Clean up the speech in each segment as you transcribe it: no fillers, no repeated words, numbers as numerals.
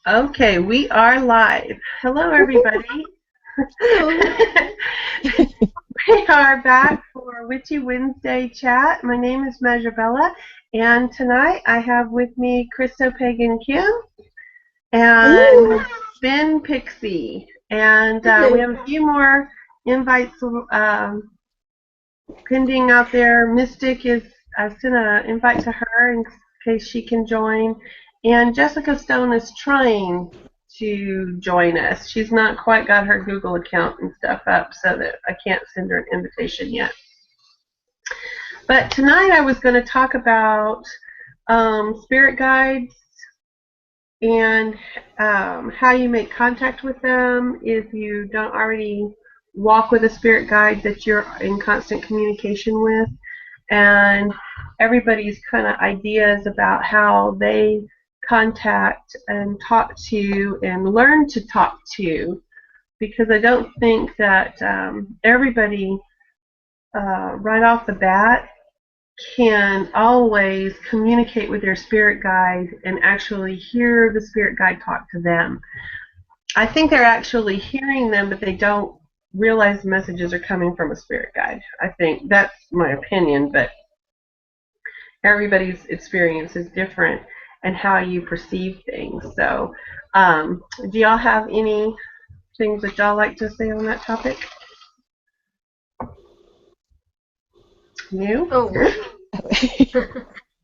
Okay, we are live. Hello, everybody. We are back for Witchy Wednesday chat. My name is Magiabella, and tonight I have with me Christo Pagan Kim and Hello. Ben Pixie. And we have a few more invites pending out there. Mystic is, I sent an invite to her in case she can join. And Jessica Stone is trying to join us. She's not quite got her Google account and stuff up, so that I can't send her an invitation yet. But tonight I was going to talk about spirit guides and how you make contact with them if you don't already walk with a spirit guide that you're in constant communication with, and everybody's kind of ideas about how they contact and talk to and learn to talk to, because I don't think that everybody right off the bat can always communicate with their spirit guide and actually hear the spirit guide talk to them. I think they're actually hearing them, but they don't realize the messages are coming from a spirit guide. I think that's my opinion, but everybody's experience is different and how you perceive things. So, do y'all have any things that y'all like to say on that topic? You? Oh.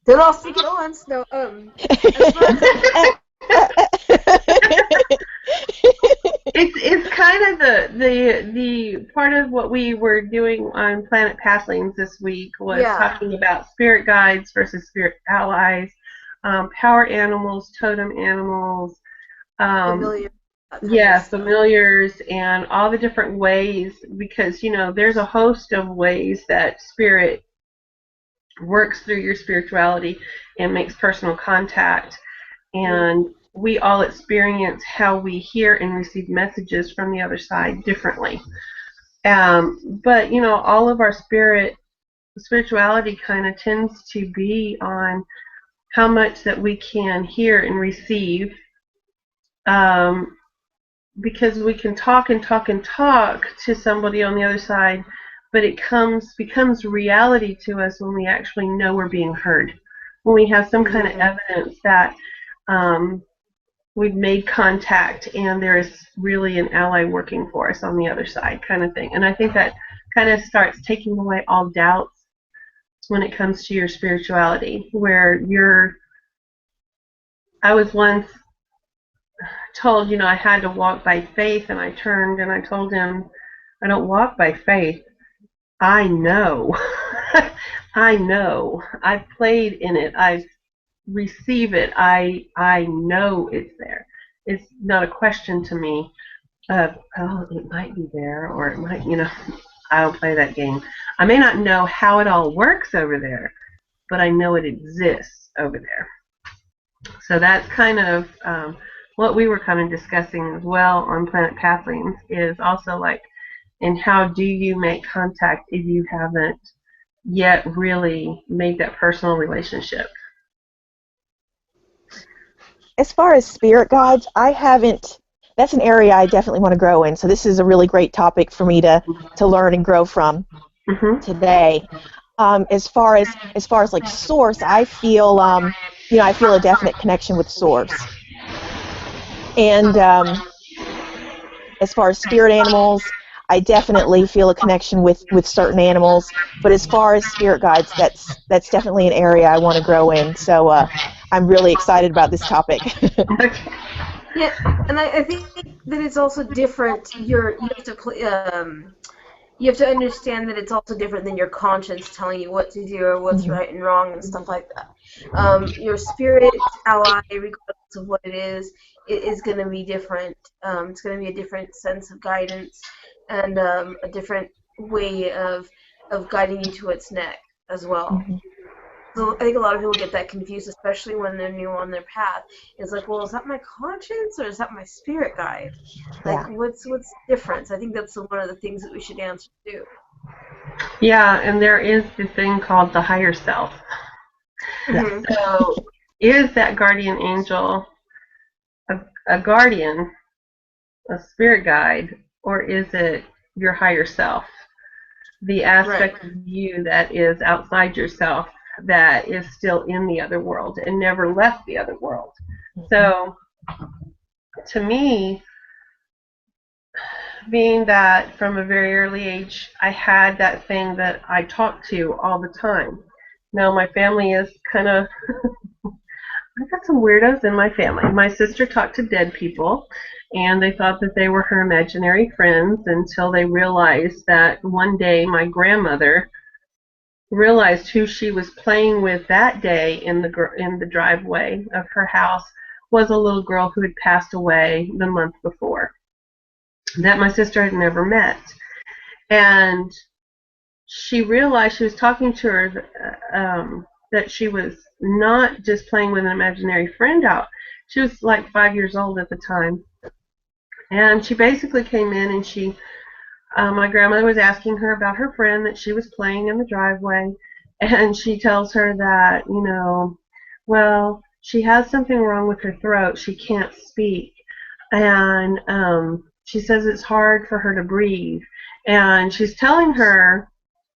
Don't all speak at once. No. As far as It's kind of the part of what we were doing on Planet Passlings this week was talking about spirit guides versus spirit allies, power animals, totem animals, familiars, and all the different ways, because there's a host of ways that spirit works through your spirituality and makes personal contact, and we all experience how we hear and receive messages from the other side differently. But all of our spirituality kind of tends to be on how much that we can hear and receive, because we can talk and talk and talk to somebody on the other side, but it becomes reality to us when we actually know we're being heard, when we have some kind of evidence that we've made contact and there is really an ally working for us on the other side, kind of thing. And I think that kind of starts taking away all doubts when it comes to your spirituality, where I was once told, I had to walk by faith, and I turned and I told him, I don't walk by faith. I know. I know. I've played in it. I've received it. I know it's there. It's not a question to me of, oh, it might be there, or it might, I don't play that game. I may not know how it all works over there, but I know it exists over there. So that's kind of what we were kind of discussing as well on Planet Pathlings, is also like, and how do you make contact if you haven't yet really made that personal relationship? As far as spirit guides, I haven't. That's an area I definitely want to grow in. So this is a really great topic for me to learn and grow from today. As far as like source, I feel I feel a definite connection with source. And as far as spirit animals, I definitely feel a connection with certain animals. But as far as spirit guides, that's definitely an area I want to grow in. So I'm really excited about this topic. Yeah, and I think that it's also different. You have to understand that it's also different than your conscience telling you what to do or what's right and wrong and stuff like that. Your spirit ally, regardless of what it is going to be different. It's going to be a different sense of guidance and a different way of guiding you to what's next as well. So I think a lot of people get that confused, especially when they're new on their path. It's like, well, is that my conscience or is that my spirit guide? Like, what's the difference? I think that's one of the things that we should answer too. Yeah, and there is the thing called the higher self. So is that guardian angel a guardian, a spirit guide, or is it your higher self? The aspect of you that is outside yourself, that is still in the other world and never left the other world. So to me, being that from a very early age I had that thing that I talked to all the time. Now my family is kind of, I've got some weirdos in my family. My sister talked to dead people, and they thought that they were her imaginary friends until they realized that one day my grandmother realized who she was playing with that day in the driveway of her house was a little girl who had passed away the month before, that my sister had never met. And she realized, she was talking to her, that she was not just playing with an imaginary friend out. She was like 5 years old at the time. And she basically came in and my grandmother was asking her about her friend that she was playing in the driveway. And she tells her that, well, she has something wrong with her throat. She can't speak. And she says it's hard for her to breathe. And she's telling her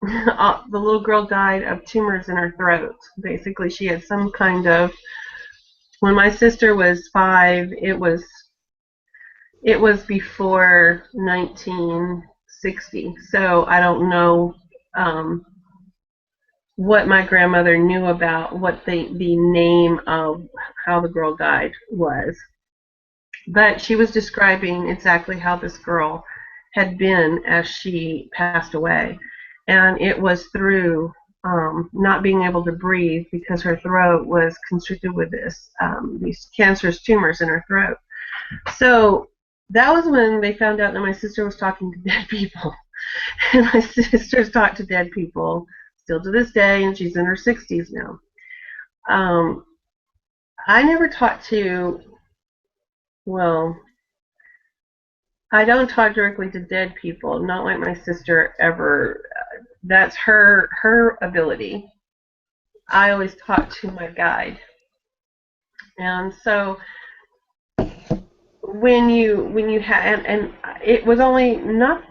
the little girl died of tumors in her throat. Basically, she had some kind of, when my sister was 5, it was before 1960. So I don't know what my grandmother knew about what the name of how the girl died was. But she was describing exactly how this girl had been as she passed away. And it was through not being able to breathe because her throat was constricted with these cancerous tumors in her throat. So that was when they found out that my sister was talking to dead people. And my sister's talked to dead people still to this day, and she's in her 60s now. I never talked to, well, I don't talk directly to dead people, not like my sister ever. That's her ability. I always talk to my guide. And so when you had, and it was only not,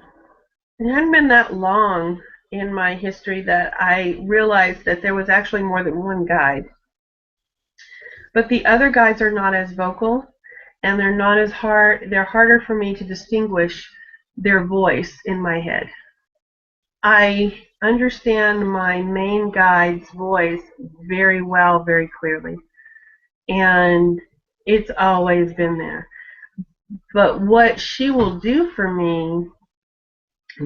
it hadn't been that long in my history that I realized that there was actually more than one guide. But the other guides are not as vocal, and they're not as hard, they're harder for me to distinguish their voice in my head. I understand my main guide's voice very well, very clearly. And it's always been there. But what she will do for me,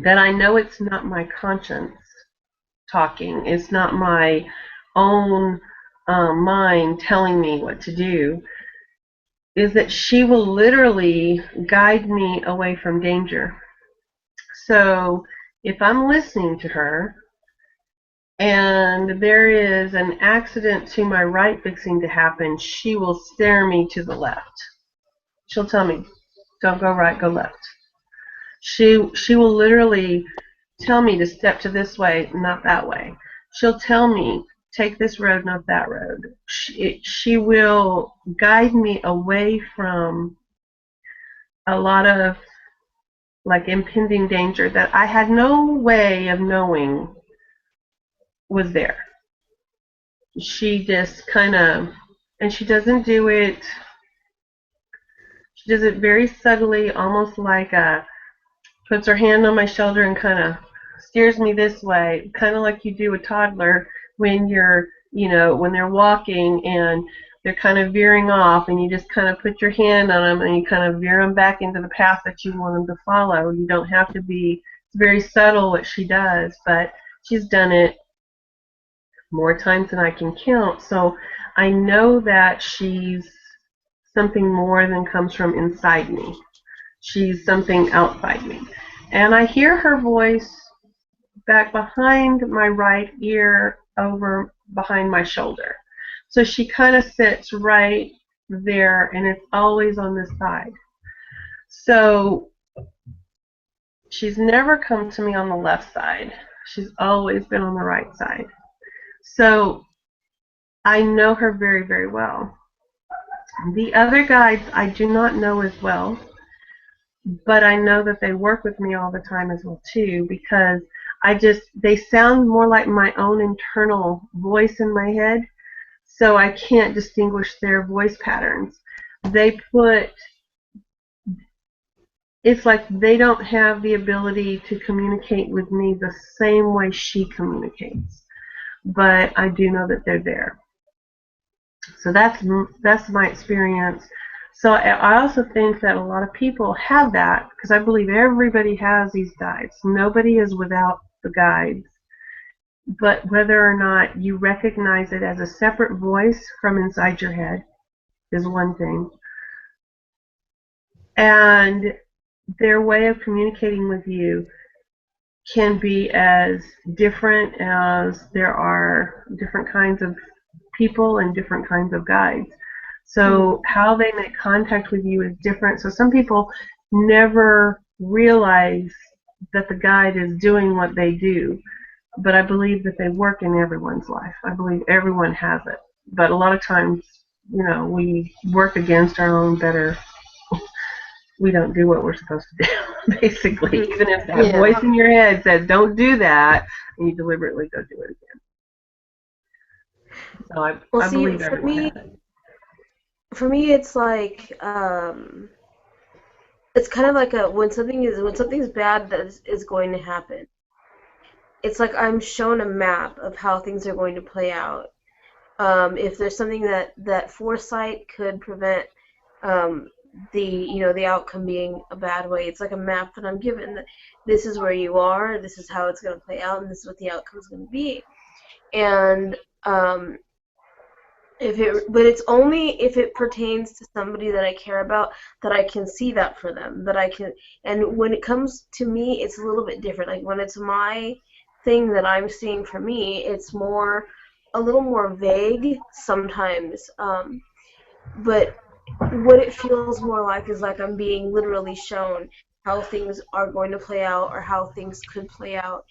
that I know it's not my conscience talking, it's not my own mind telling me what to do, is that she will literally guide me away from danger. So if I'm listening to her and there is an accident to my right fixing to happen, she will steer me to the left. She'll tell me, don't go right, go left. She will literally tell me to step to this way, not that way. She'll tell me, take this road, not that road. She will guide me away from a lot of like impending danger that I had no way of knowing was there. She just kind of, and she doesn't do it, she does it very subtly, almost like puts her hand on my shoulder and kind of steers me this way, kind of like you do a toddler when you're, when they're walking and they're kind of veering off, and you just kind of put your hand on them and you kind of veer them back into the path that you want them to follow. You don't have to be, it's very subtle what she does, but she's done it more times than I can count. So I know that she's something more than comes from inside me. She's something outside me. And I hear her voice back behind my right ear, over behind my shoulder. So she kind of sits right there, and it's always on this side. So she's never come to me on the left side. She's always been on the right side. So I know her very, very well. The other guides I do not know as well, but I know that they work with me all the time as well too, because they sound more like my own internal voice in my head, so I can't distinguish their voice patterns. They put It's like they don't have the ability to communicate with me the same way she communicates, but I do know that they're there. So that's my experience. So I also think that a lot of people have that, because I believe everybody has these guides. Nobody is without the guides. But whether or not you recognize it as a separate voice from inside your head is one thing. And their way of communicating with you can be as different as there are different kinds of people and different kinds of guides. So how they make contact with you is different. So some people never realize that the guide is doing what they do, but I believe that they work in everyone's life. I believe everyone has it. But a lot of times, we work against our own better. We don't do what we're supposed to do, basically. Even if that voice in your head says, don't do that, and you deliberately go do it again. So I believe everyone has it. For me, it's like, it's kind of like when something's bad that is going to happen. It's like I'm shown a map of how things are going to play out. If there's something that foresight could prevent, the outcome being a bad way, it's like a map that I'm given that this is where you are, this is how it's going to play out, and this is what the outcome is going to be. And but it's only if it pertains to somebody that I care about that I can see that for them, and when it comes to me, it's a little bit different. Like when it's my thing that I'm seeing for me, it's a little more vague sometimes. But what it feels more like is like I'm being literally shown how things are going to play out or how things could play out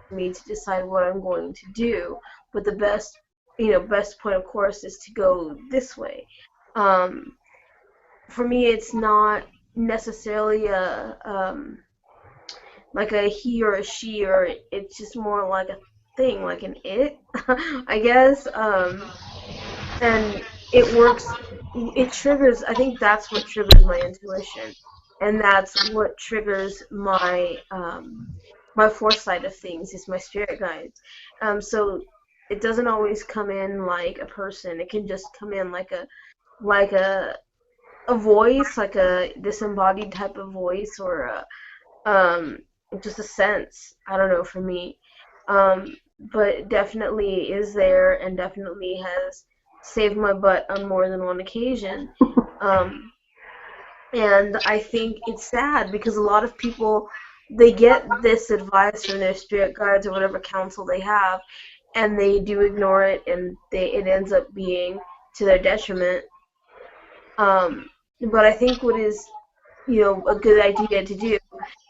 for me to decide what I'm going to do. But the best point, of course, is to go this way. For me, it's not necessarily like a he or a she, or it's just more like a thing, like an it, I guess. And it works. It triggers. I think that's what triggers my intuition, and that's what triggers my foresight of things, is my spirit guides. So it doesn't always come in like a person. It can just come in like a voice, like a disembodied type of voice, or just a sense. I don't know, for me. But definitely is there, and definitely has saved my butt on more than one occasion. And I think it's sad because a lot of people, they get this advice from their spirit guides or whatever counsel they have, and they do ignore it, and it ends up being to their detriment. But I think what is, a good idea to do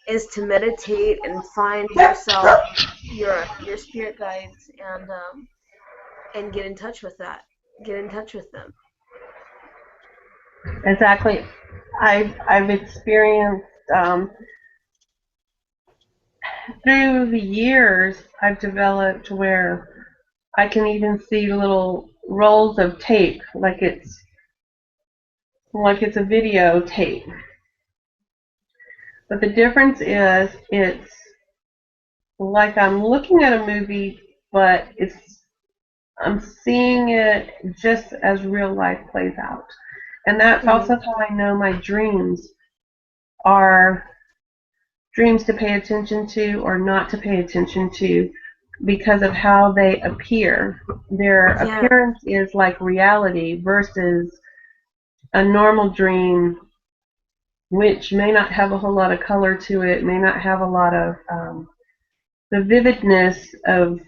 is to meditate and find yourself, your spirit guides, and get in touch with that. Get in touch with them. Exactly. I've experienced through the years. I've developed where I can even see little rolls of tape, like it's a video tape. But the difference is, it's like I'm looking at a movie, but I'm seeing it just as real life plays out. And that's also how I know my dreams are dreams to pay attention to or not to pay attention to, because of how they appear. Their appearance is like reality versus a normal dream, which may not have a whole lot of color to it, may not have a lot of the vividness of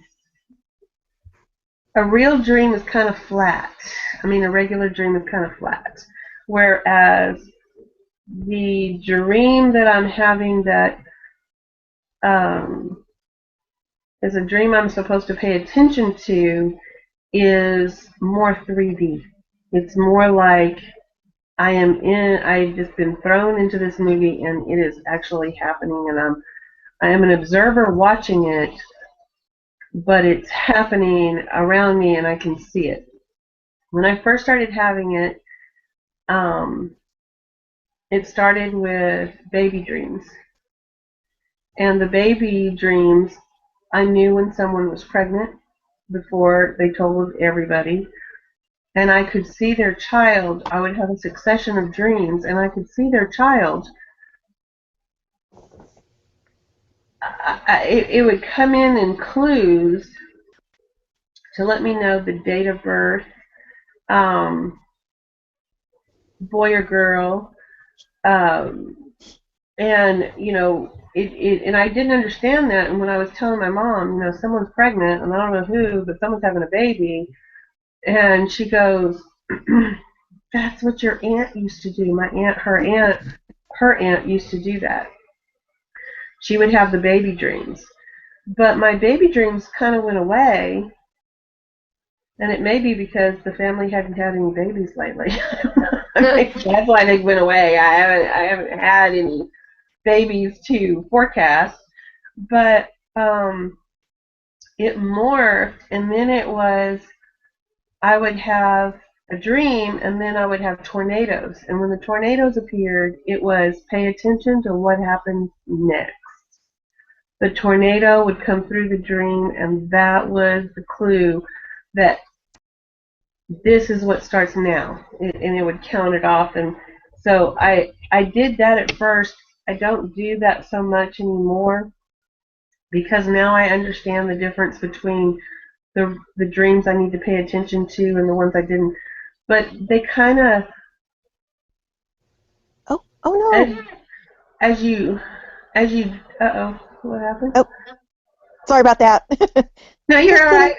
a real dream is kind of flat. I mean, a regular dream is kind of flat. Whereas the dream that I'm having that is a dream I'm supposed to pay attention to is more 3D. It's more like I've just been thrown into this movie and it is actually happening, and I am an observer watching it, but it's happening around me and I can see it. When I first started having it, um, it started with baby dreams. And the baby dreams, I knew when someone was pregnant before they told everybody. And I could see their child. I would have a succession of dreams, and I could see their child. It would come in clues to let me know the date of birth, um, boy or girl, um, and and I didn't understand that. And when I was telling my mom, someone's pregnant, and I don't know who, but someone's having a baby, and she goes, "That's what your aunt used to do. My aunt, her aunt used to do that. She would have the baby dreams." But my baby dreams kind of went away, and it may be because the family hadn't had any babies lately. That's why they went away. I haven't had any babies to forecast, but it morphed, and then it was I would have a dream, and then I would have tornadoes. And when the tornadoes appeared, it was pay attention to what happened next. The tornado would come through the dream, and that was the clue that this is what starts now, and it would count it off. And so I did that at first. I don't do that so much anymore because now I understand the difference between the dreams I need to pay attention to and the ones I didn't. But they kind of Oh no! As you what happened? Oh, sorry about that. No, you're all right.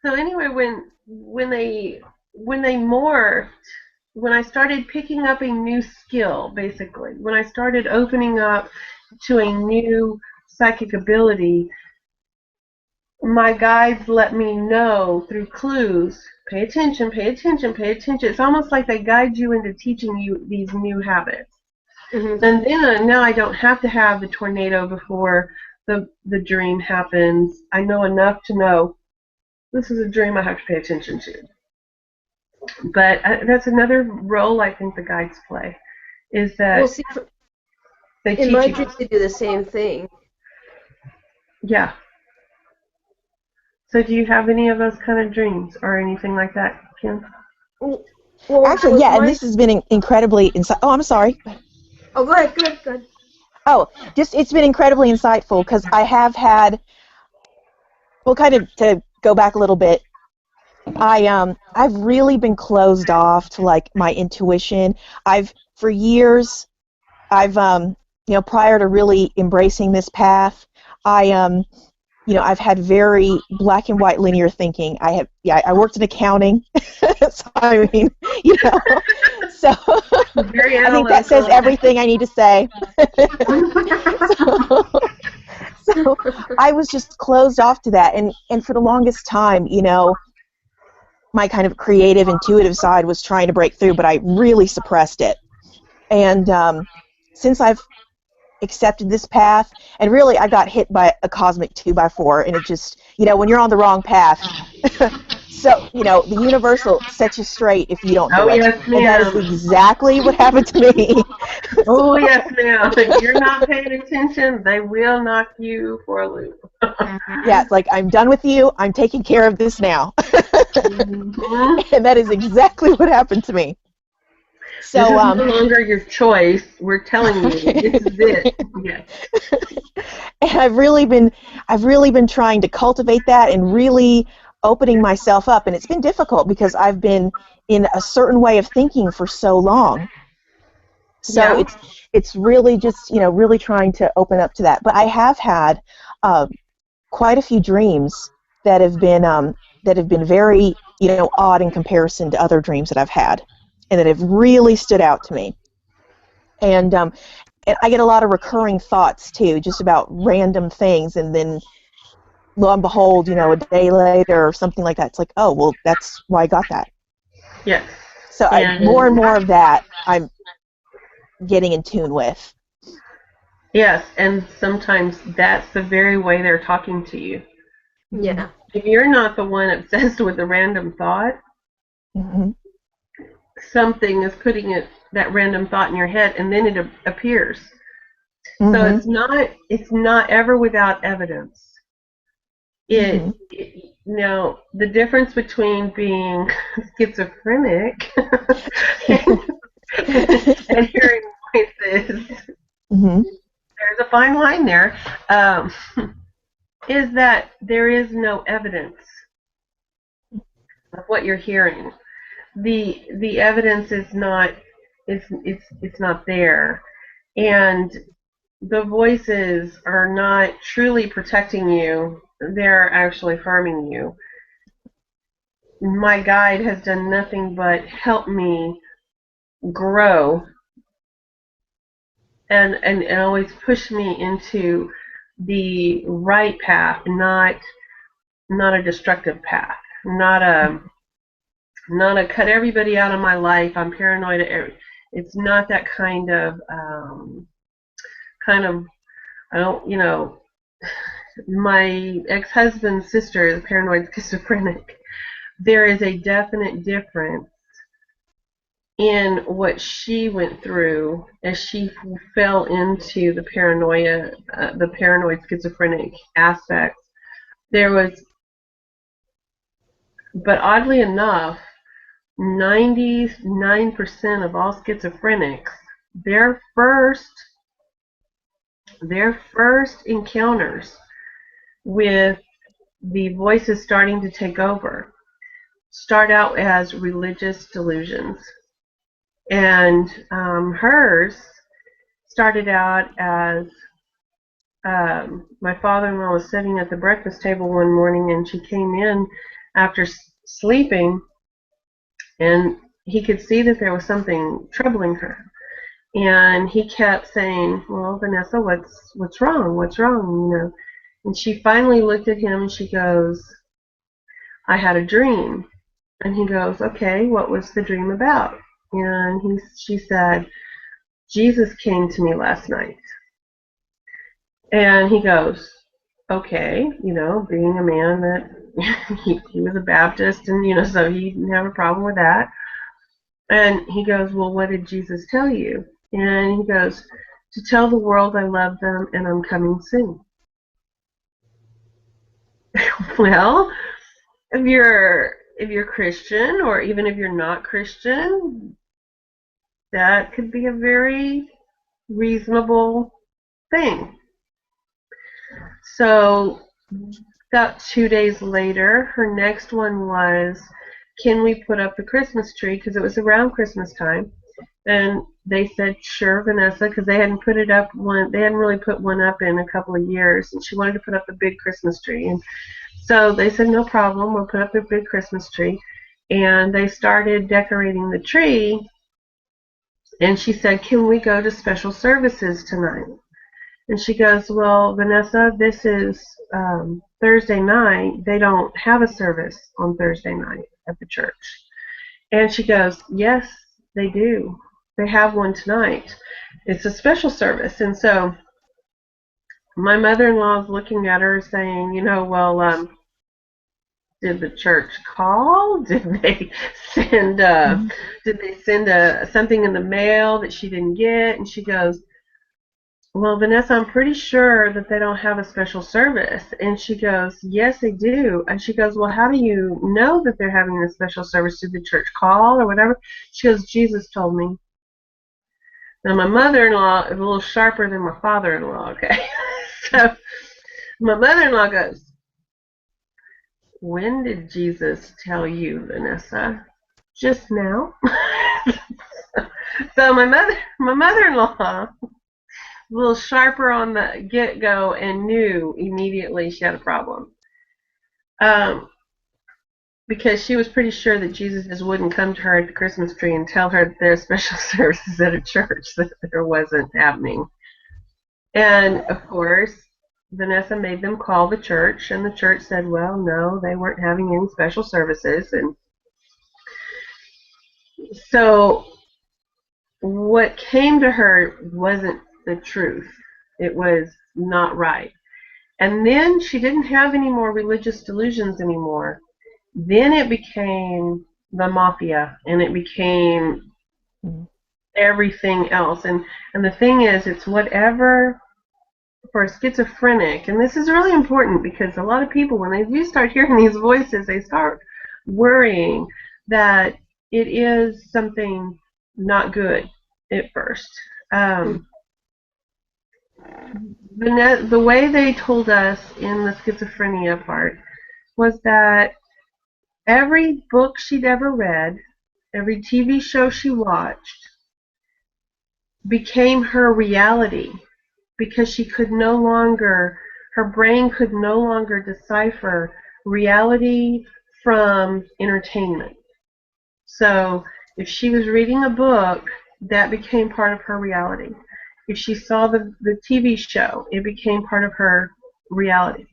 So anyway, when they morphed, when I started picking up a new skill, basically, when I started opening up to a new psychic ability, my guides let me know through clues. Pay attention, pay attention, pay attention. It's almost like they guide you into teaching you these new habits. Mm-hmm. And then now I don't have to have the tornado before the dream happens. I know enough to know this is a dream I have to pay attention to. But that's another role I think the guides play, is that they teach you. In my dreams, they do the same thing. Yeah. So do you have any of those kind of dreams or anything like that, Kim? Well, actually, yeah, and this has been incredibly insightful. Oh, I'm sorry. Oh, go ahead. Oh, it's been incredibly insightful because I have had, well, kind of to go back a little bit, I've really been closed off to like my intuition. For years, prior to really embracing this path, I've had very black and white linear thinking. I worked in accounting, so I mean, so very I think that says everything I need to say. so I was just closed off to that, and for the longest time, my kind of creative, intuitive side was trying to break through, but I really suppressed it. And since I've accepted this path, and really I got hit by a cosmic 2x4, and it just, when you're on the wrong path, so, the universe will set you straight if you don't do it. Yes, ma'am. And that is exactly what happened to me. Oh, yes, ma'am. If you're not paying attention, they will knock you for a loop. Yeah, it's like, I'm done with you, I'm taking care of this now. Mm-hmm. And that is exactly what happened to me. So, this is no longer your choice. We're telling you, this is it. Yes. And I've really been trying to cultivate that and really opening myself up, and it's been difficult because I've been in a certain way of thinking for so long. So yeah. It's really just really trying to open up to that. But I have had quite a few dreams that have been very odd in comparison to other dreams that I've had, and that have really stood out to me. And I get a lot of recurring thoughts too, just about random things, and then lo and behold, a day later or something like that, it's like, oh, well, that's why I got that. Yes. So more and more of that I'm getting in tune with. Yes, and sometimes that's the very way they're talking to you. Yeah. If you're not the one obsessed with a random thought, Mm-hmm. something is putting that random thought in your head, and then it appears. Mm-hmm. So it's not ever without evidence. Mm-hmm. Now, the difference between being schizophrenic and hearing voices, Mm-hmm. there's a fine line there, is that there is no evidence of what you're hearing. The evidence is not, it's not there, and the voices are not truly protecting you. They're actually harming you. My guide has done nothing but help me grow and always push me into the right path, not a destructive path, not a cut everybody out of my life. I'm paranoid. It's not that kind of. I don't, my ex-husband's sister is paranoid schizophrenic. There is a definite difference in what she went through as she fell into the paranoid schizophrenic aspects. There was, but oddly enough, 99% of all schizophrenics, their first encounters with the voices starting to take over start out as religious delusions. And hers started out as my father-in-law was sitting at the breakfast table one morning, and she came in after sleeping, and he could see that there was something troubling her. And he kept saying, "Well, Vanessa, what's wrong? What's wrong?" And she finally looked at him and she goes, "I had a dream." And he goes, "Okay, what was the dream about?" And she said, "Jesus came to me last night." And he goes, "Okay, being a man that he was a Baptist, and so he didn't have a problem with that." And he goes, "Well, what did Jesus tell you?" And he goes, "To tell the world I love them and I'm coming soon." Well, if you're Christian, or even if you're not Christian, that could be a very reasonable thing. So about 2 days later, her next one was, "Can we put up the Christmas tree?" Because it was around Christmas time. And they said, "Sure, Vanessa," because they hadn't put it up they hadn't really put one up in a couple of years, and she wanted to put up the big Christmas tree. And so they said, "No problem, we'll put up the big Christmas tree." And they started decorating the tree, and she said, "Can we go to special services tonight?" And she goes, "Well, Vanessa, this is Thursday night. They don't have a service on Thursday night at the church." And she goes, "Yes, they do. They have one tonight. It's a special service." And so my mother-in-law is looking at her saying, "Well, did the church call? Did they send something in the mail that she didn't get?" And she goes, "Well, Vanessa, I'm pretty sure that they don't have a special service." And she goes, "Yes, they do." And she goes, "Well, how do you know that they're having a special service? Did the church call or whatever?" She goes, "Jesus told me." Now, my mother-in-law is a little sharper than my father-in-law, okay? So my mother-in-law goes, "When did Jesus tell you, Vanessa?" "Just now." So my mother-in-law, a little sharper on the get-go, and knew immediately she had a problem. Because she was pretty sure that Jesus just wouldn't come to her at the Christmas tree and tell her that there are special services at a church that there wasn't happening. And of course, Vanessa made them call the church, and the church said, well, no, they weren't having any special services. And so what came to her wasn't the truth. It was not right. And then she didn't have any more religious delusions anymore. Then it became the mafia, and it became everything else. And the thing is, it's whatever for a schizophrenic, and this is really important because a lot of people, when they do start hearing these voices, they start worrying that it is something not good at first. The way they told us in the schizophrenia part was that every book she'd ever read, every TV show she watched, became her reality because she could no longer, her brain could no longer decipher reality from entertainment. So if she was reading a book, that became part of her reality. If she saw the TV show, it became part of her reality.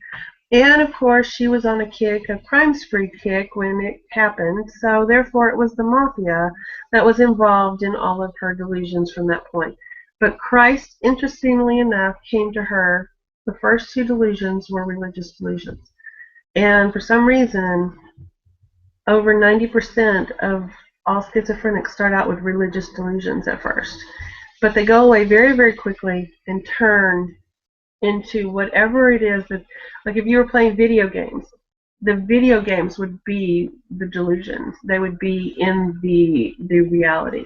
And of course, she was on a kick, a crime spree kick when it happened, so therefore it was the mafia that was involved in all of her delusions from that point. But Christ, interestingly enough, came to her. The first two delusions were religious delusions. And for some reason, over 90% of all schizophrenics start out with religious delusions at first. But they go away very, very quickly and turn into whatever it is that, like if you were playing video games, the video games would be the delusions. They would be in the reality.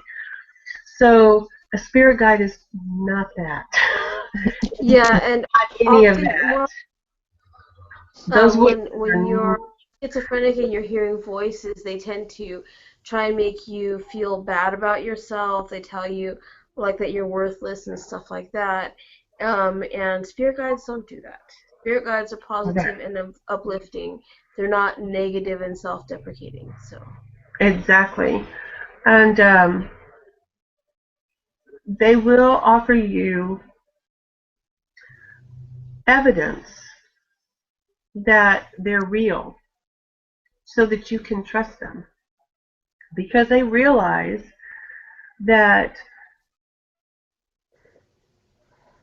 So a spirit guide is not that. Yeah, and not any of often, that. well, when you're schizophrenic and you're hearing voices, they tend to try and make you feel bad about yourself. They tell you like that you're worthless and stuff like that. And spirit guides don't do that. Spirit guides are positive and uplifting. They're not negative and self-deprecating. So Exactly. And they will offer you evidence that they're real so that you can trust them. Because they realize that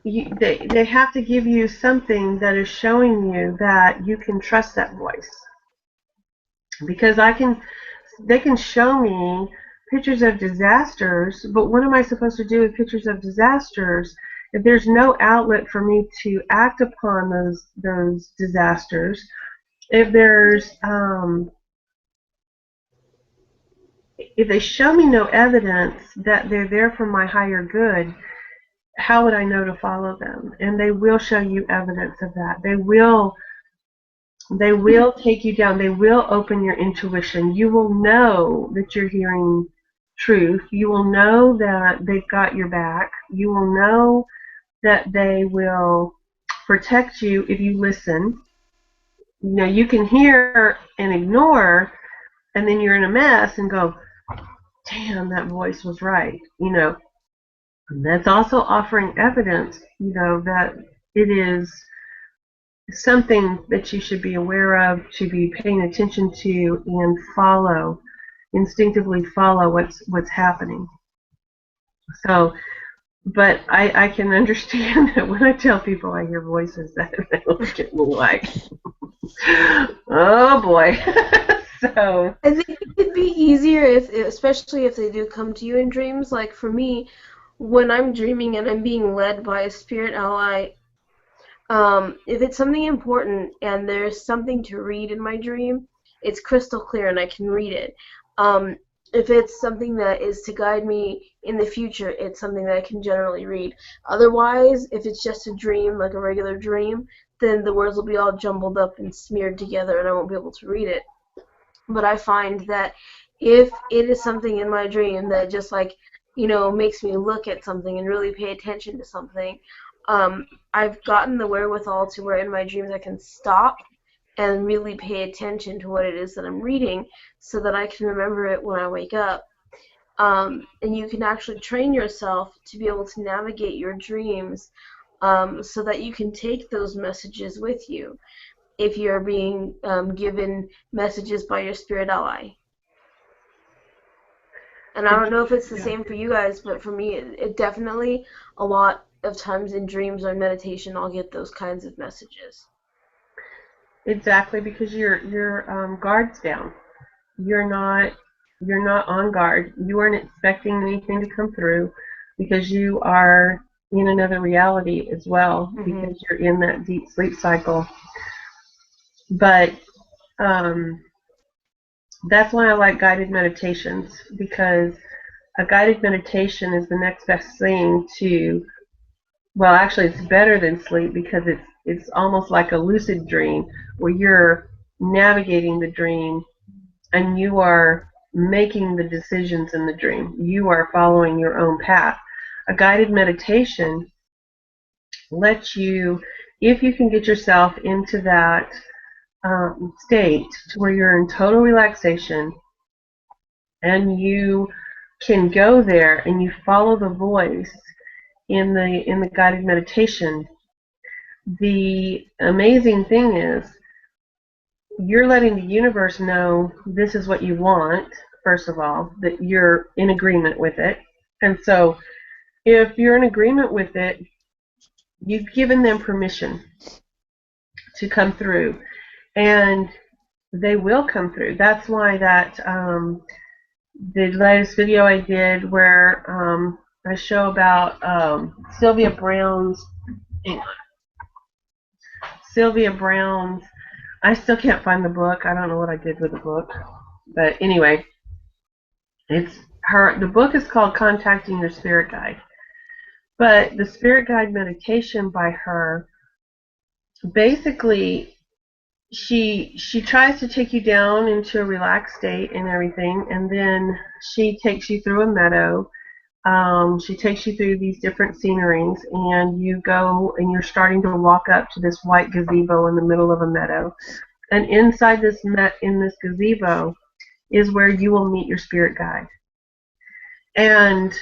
they have to give you something that is showing you that you can trust that voice. Because they can show me pictures of disasters, but what am I supposed to do with pictures of disasters if there's no outlet for me to act upon those disasters? If there's if they show me no evidence that they're there for my higher good, how would I know to follow them? And they will show you evidence of that. They will take you down. They will open your intuition. You will know that you're hearing truth. You will know that they've got your back. You will know that they will protect you if you listen. You know, you can hear and ignore, and then you're in a mess and go, damn, that voice was right. You know, and that's also offering evidence, you know, that it is something that you should be aware of, to be paying attention to, and instinctively follow what's happening. So, but I can understand that when I tell people I hear voices, that they look at me like, oh boy. So I think it could be easier especially if they do come to you in dreams. Like for me, when I'm dreaming and I'm being led by a spirit ally, if it's something important and there's something to read in my dream, it's crystal clear and I can read it. If it's something that is to guide me in the future, it's something that I can generally read. Otherwise, if it's just a dream, like a regular dream, then the words will be all jumbled up and smeared together and I won't be able to read it. But I find that if it is something in my dream that just makes me look at something and really pay attention to something, I've gotten the wherewithal to where in my dreams I can stop and really pay attention to what it is that I'm reading so that I can remember it when I wake up. And you can actually train yourself to be able to navigate your dreams so that you can take those messages with you if you're being given messages by your spirit ally. And I don't know if it's the same for you guys, but for me, it definitely, a lot of times in dreams or meditation, I'll get those kinds of messages. Exactly, because your guard's down. You're not on guard. You aren't expecting anything to come through because you are in another reality as well, because you're in that deep sleep cycle. But that's why I like guided meditations, because a guided meditation is the next best thing to, well, actually it's better than sleep, because it's almost like a lucid dream where you're navigating the dream and you are making the decisions in the dream. You are following your own path. A guided meditation lets you, if you can get yourself into that state to where you're in total relaxation and you can go there and you follow the voice in the guided meditation. The amazing thing is you're letting the universe know this is what you want, first of all, that you're in agreement with it. And so if you're in agreement with it, you've given them permission to come through, and they will come through. That's why that the latest video I did where I show about Sylvia Brown's, I still can't find the book. I don't know what I did with the book. But anyway, the book is called Contacting Your Spirit Guide. But the Spirit Guide meditation by her, basically, she tries to take you down into a relaxed state and everything, and then she takes you through a meadow. She takes you through these different sceneries, and you go and you're starting to walk up to this white gazebo in the middle of a meadow. And inside this gazebo is where you will meet your spirit guide. And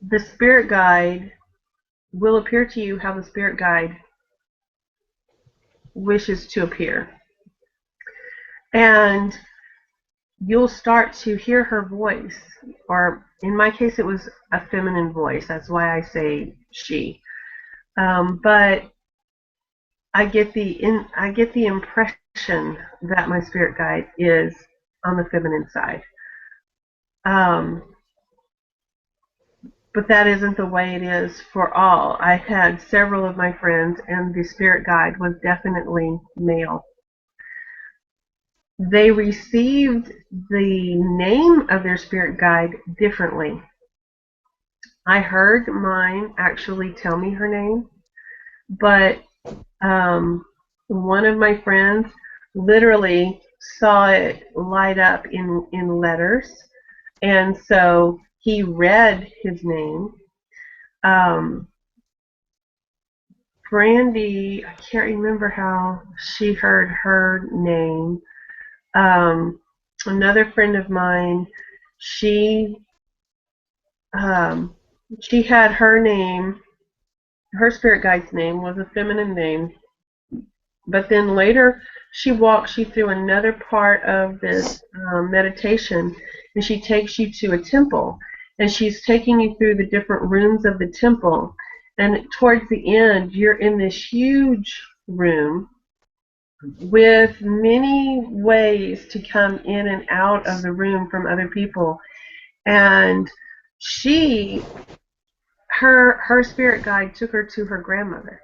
the spirit guide will appear to you how the spirit guide wishes to appear. And you'll start to hear her voice, or in my case it was a feminine voice, that's why I say she. But I get the impression that my spirit guide is on the feminine side. But that isn't the way it is for all. I had several of my friends, and the spirit guide was definitely male. They received the name of their spirit guide differently. I heard mine actually tell me her name, but one of my friends literally saw it light up in letters, and so he read his name. Brandy, I can't remember how she heard her name. Another friend of mine, she had her name, her spirit guide's name was a feminine name, but then later she walks you through another part of this meditation, and she takes you to a temple, and she's taking you through the different rooms of the temple, and towards the end you're in this huge room with many ways to come in and out of the room from other people. And her spirit guide took her to her grandmother.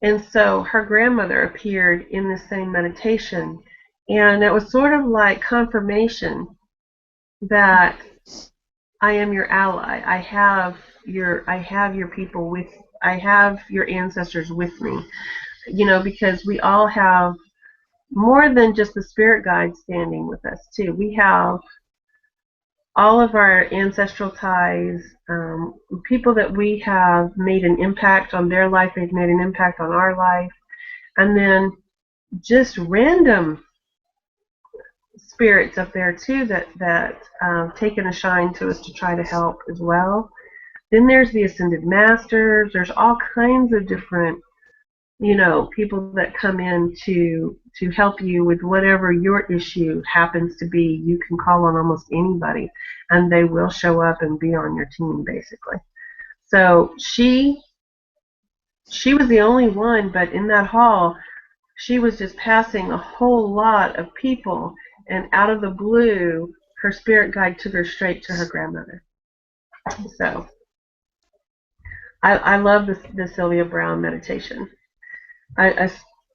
And so her grandmother appeared in the same meditation. And it was sort of like confirmation that I am your ally. I have your people with, I have your ancestors with me. You know, because we all have more than just the spirit guide standing with us too. We have all of our ancestral ties, people that we have made an impact on their life, they've made an impact on our life, and then just random spirits up there too that taken a shine to us to try to help as well. Then there's the Ascended Masters. There's all kinds of different, people that come in to help you with whatever your issue happens to be. You can call on almost anybody, and they will show up and be on your team, basically. So she was the only one, but in that hall, she was just passing a whole lot of people, and out of the blue, her spirit guide took her straight to her grandmother. So I love the Sylvia Brown meditation. I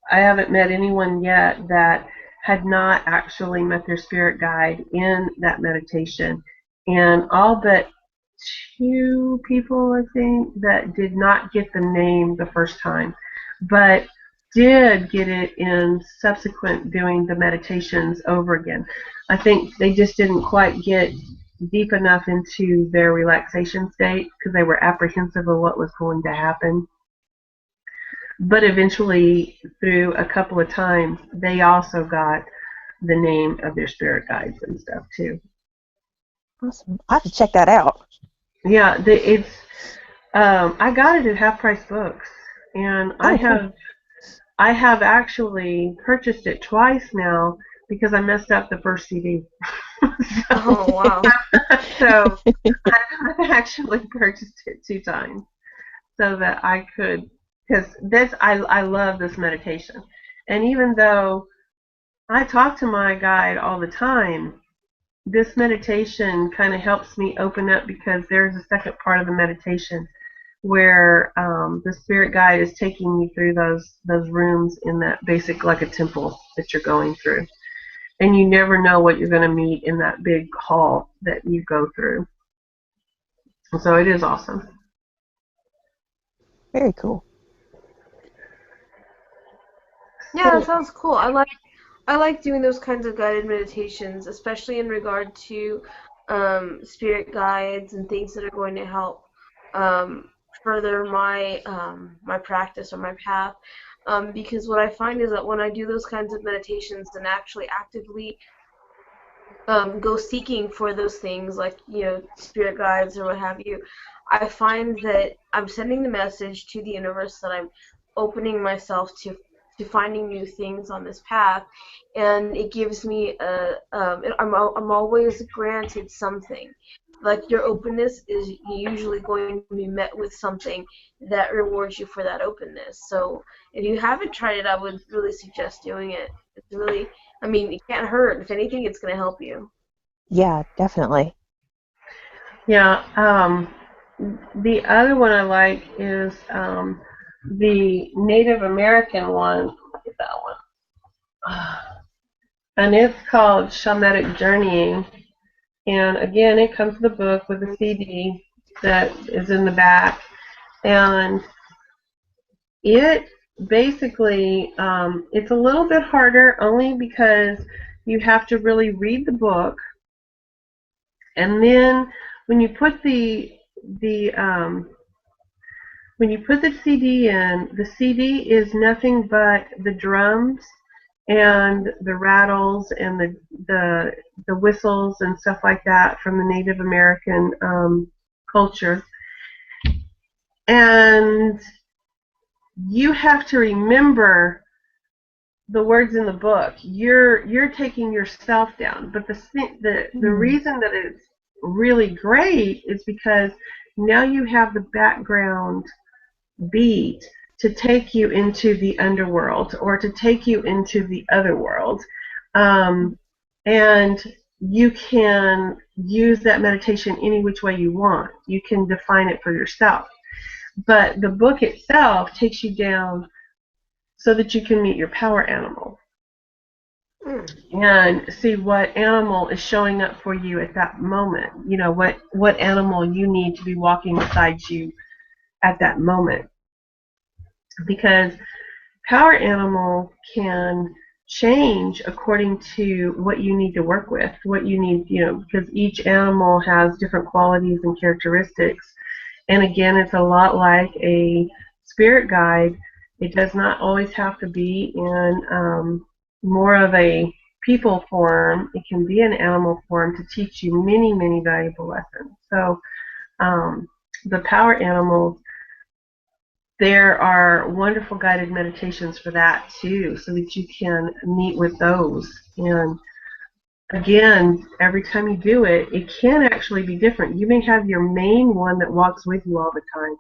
haven't met anyone yet that had not actually met their spirit guide in that meditation, and all but 2 people, I think, that did not get the name the first time, but did get it in subsequent doing the meditations over again. I think they just didn't quite get deep enough into their relaxation state because they were apprehensive of what was going to happen. But eventually, through a couple of times, they also got the name of their spirit guides and stuff too. Awesome. I have to check that out. Yeah, it's. I got it at Half Price Books, and Cool. I have actually purchased it twice now because I messed up the first CD. Oh, wow. So I've actually purchased it 2 times so that I could, because I love this meditation, and even though I talk to my guide all the time, this meditation kind of helps me open up because there's a second part of the meditation where the spirit guide is taking you through those rooms in that basic, like a temple that you're going through, and you never know what you're going to meet in that big hall that you go through. So it is awesome. Very cool. Yeah, that sounds cool. I like doing those kinds of guided meditations, especially in regard to spirit guides and things that are going to help further my practice or my path. Because what I find is that when I do those kinds of meditations and actually actively go seeking for those things, like spirit guides or what have you, I find that I'm sending the message to the universe that I'm opening myself to finding new things on this path, and it gives me I'm always granted something. Like, your openness is usually going to be met with something that rewards you for that openness. So if you haven't tried it, I would really suggest doing it. It's really, I mean, it can't hurt. If anything, it's going to help you. Yeah, definitely. Yeah. The other one I like is the Native American one. Look at that one. And it's called Shamanic Journeying. And again, it comes with a book with a CD that is in the back. And it basically, it's a little bit harder only because you have to really read the book. And then when you put the when you put the CD in, the CD is nothing but the drums and the rattles and the whistles and stuff like that from the Native American culture. And you have to remember the words in the book. You're taking yourself down. But the reason that it's really great is because now you have the background beat to take you into the underworld or to take you into the other world. And you can use that meditation any which way you want. You can define it for yourself. But the book itself takes you down so that you can meet your power animal and see what animal is showing up for you at that moment. You know, what animal you need to be walking beside you at that moment. Because power animal can change according to what you need to work with, what you need, because each animal has different qualities and characteristics. And again, it's a lot like a spirit guide. It does not always have to be in more of a people form. It can be an animal form to teach you many, many valuable lessons. So the power animals, there are wonderful guided meditations for that too, so that you can meet with those. And again, every time you do it, it can actually be different. You may have your main one that walks with you all the time,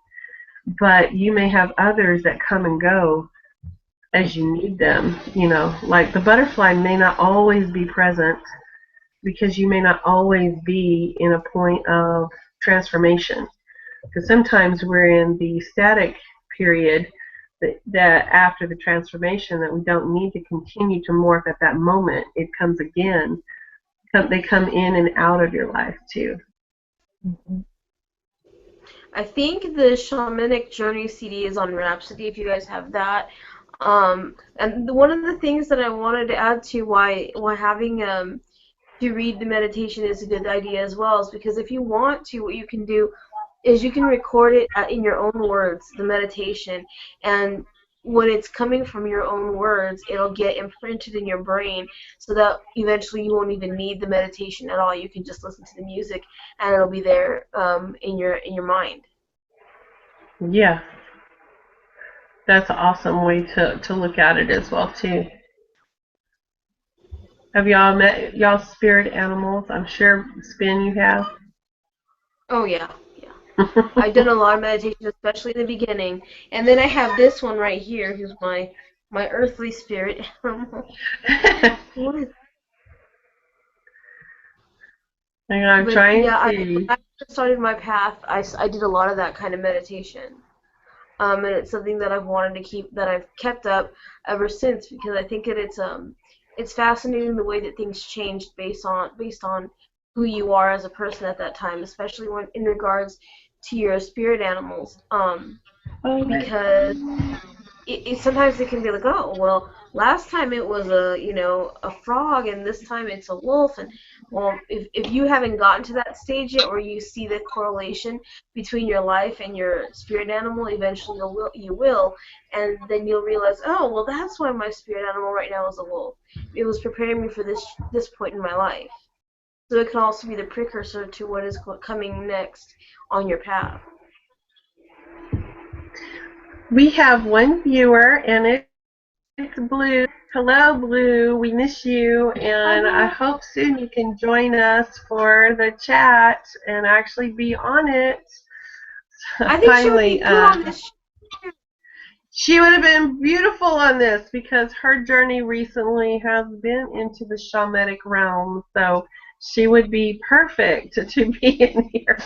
but you may have others that come and go as you need them. You know, like the butterfly may not always be present because you may not always be in a point of transformation. Because sometimes we're in the static period that after the transformation that we don't need to continue to morph at that moment. It comes again. They come in and out of your life too. Mm-hmm. I think the Shamanic Journey CD is on Rhapsody if you guys have that. And one of the things that I wanted to add to why having to read the meditation is a good idea as well is because if you want to, what you can do is you can record it in your own words, the meditation, and when it's coming from your own words, it'll get imprinted in your brain so that eventually you won't even need the meditation at all. You can just listen to the music and it'll be there in your mind. Yeah, that's an awesome way to look at it as well too. Have y'all met y'all spirit animals? I'm sure, Spin, you have. Oh yeah, yeah. I've done a lot of meditation, especially in the beginning, and then I have this one right here, who's my earthly spirit animal. What is Hang on, I'm But trying yeah, when to. I first started my path, I did a lot of that kind of meditation. And it's something that I've wanted to keep, that I've kept up ever since, because I think that it's fascinating the way that things changed based on who you are as a person at that time, especially when in regards to your spirit animals. Oh, Because sometimes it can be like, oh, well, last time it was a frog, and this time it's a wolf, and well, if you haven't gotten to that stage yet, where you see the correlation between your life and your spirit animal, eventually you will, and then you'll realize, oh, well, that's why my spirit animal right now is a wolf. It was preparing me for this point in my life. So it can also be the precursor to what is coming next on your path. we have one viewer, and it's Blue. Hello, Blue. We miss you, and I hope soon you can join us for the chat and actually be on it. I think she would be Finally, good on this. she would have been beautiful on this because her journey recently has been into the shamanic realm, so she would be perfect to be in here.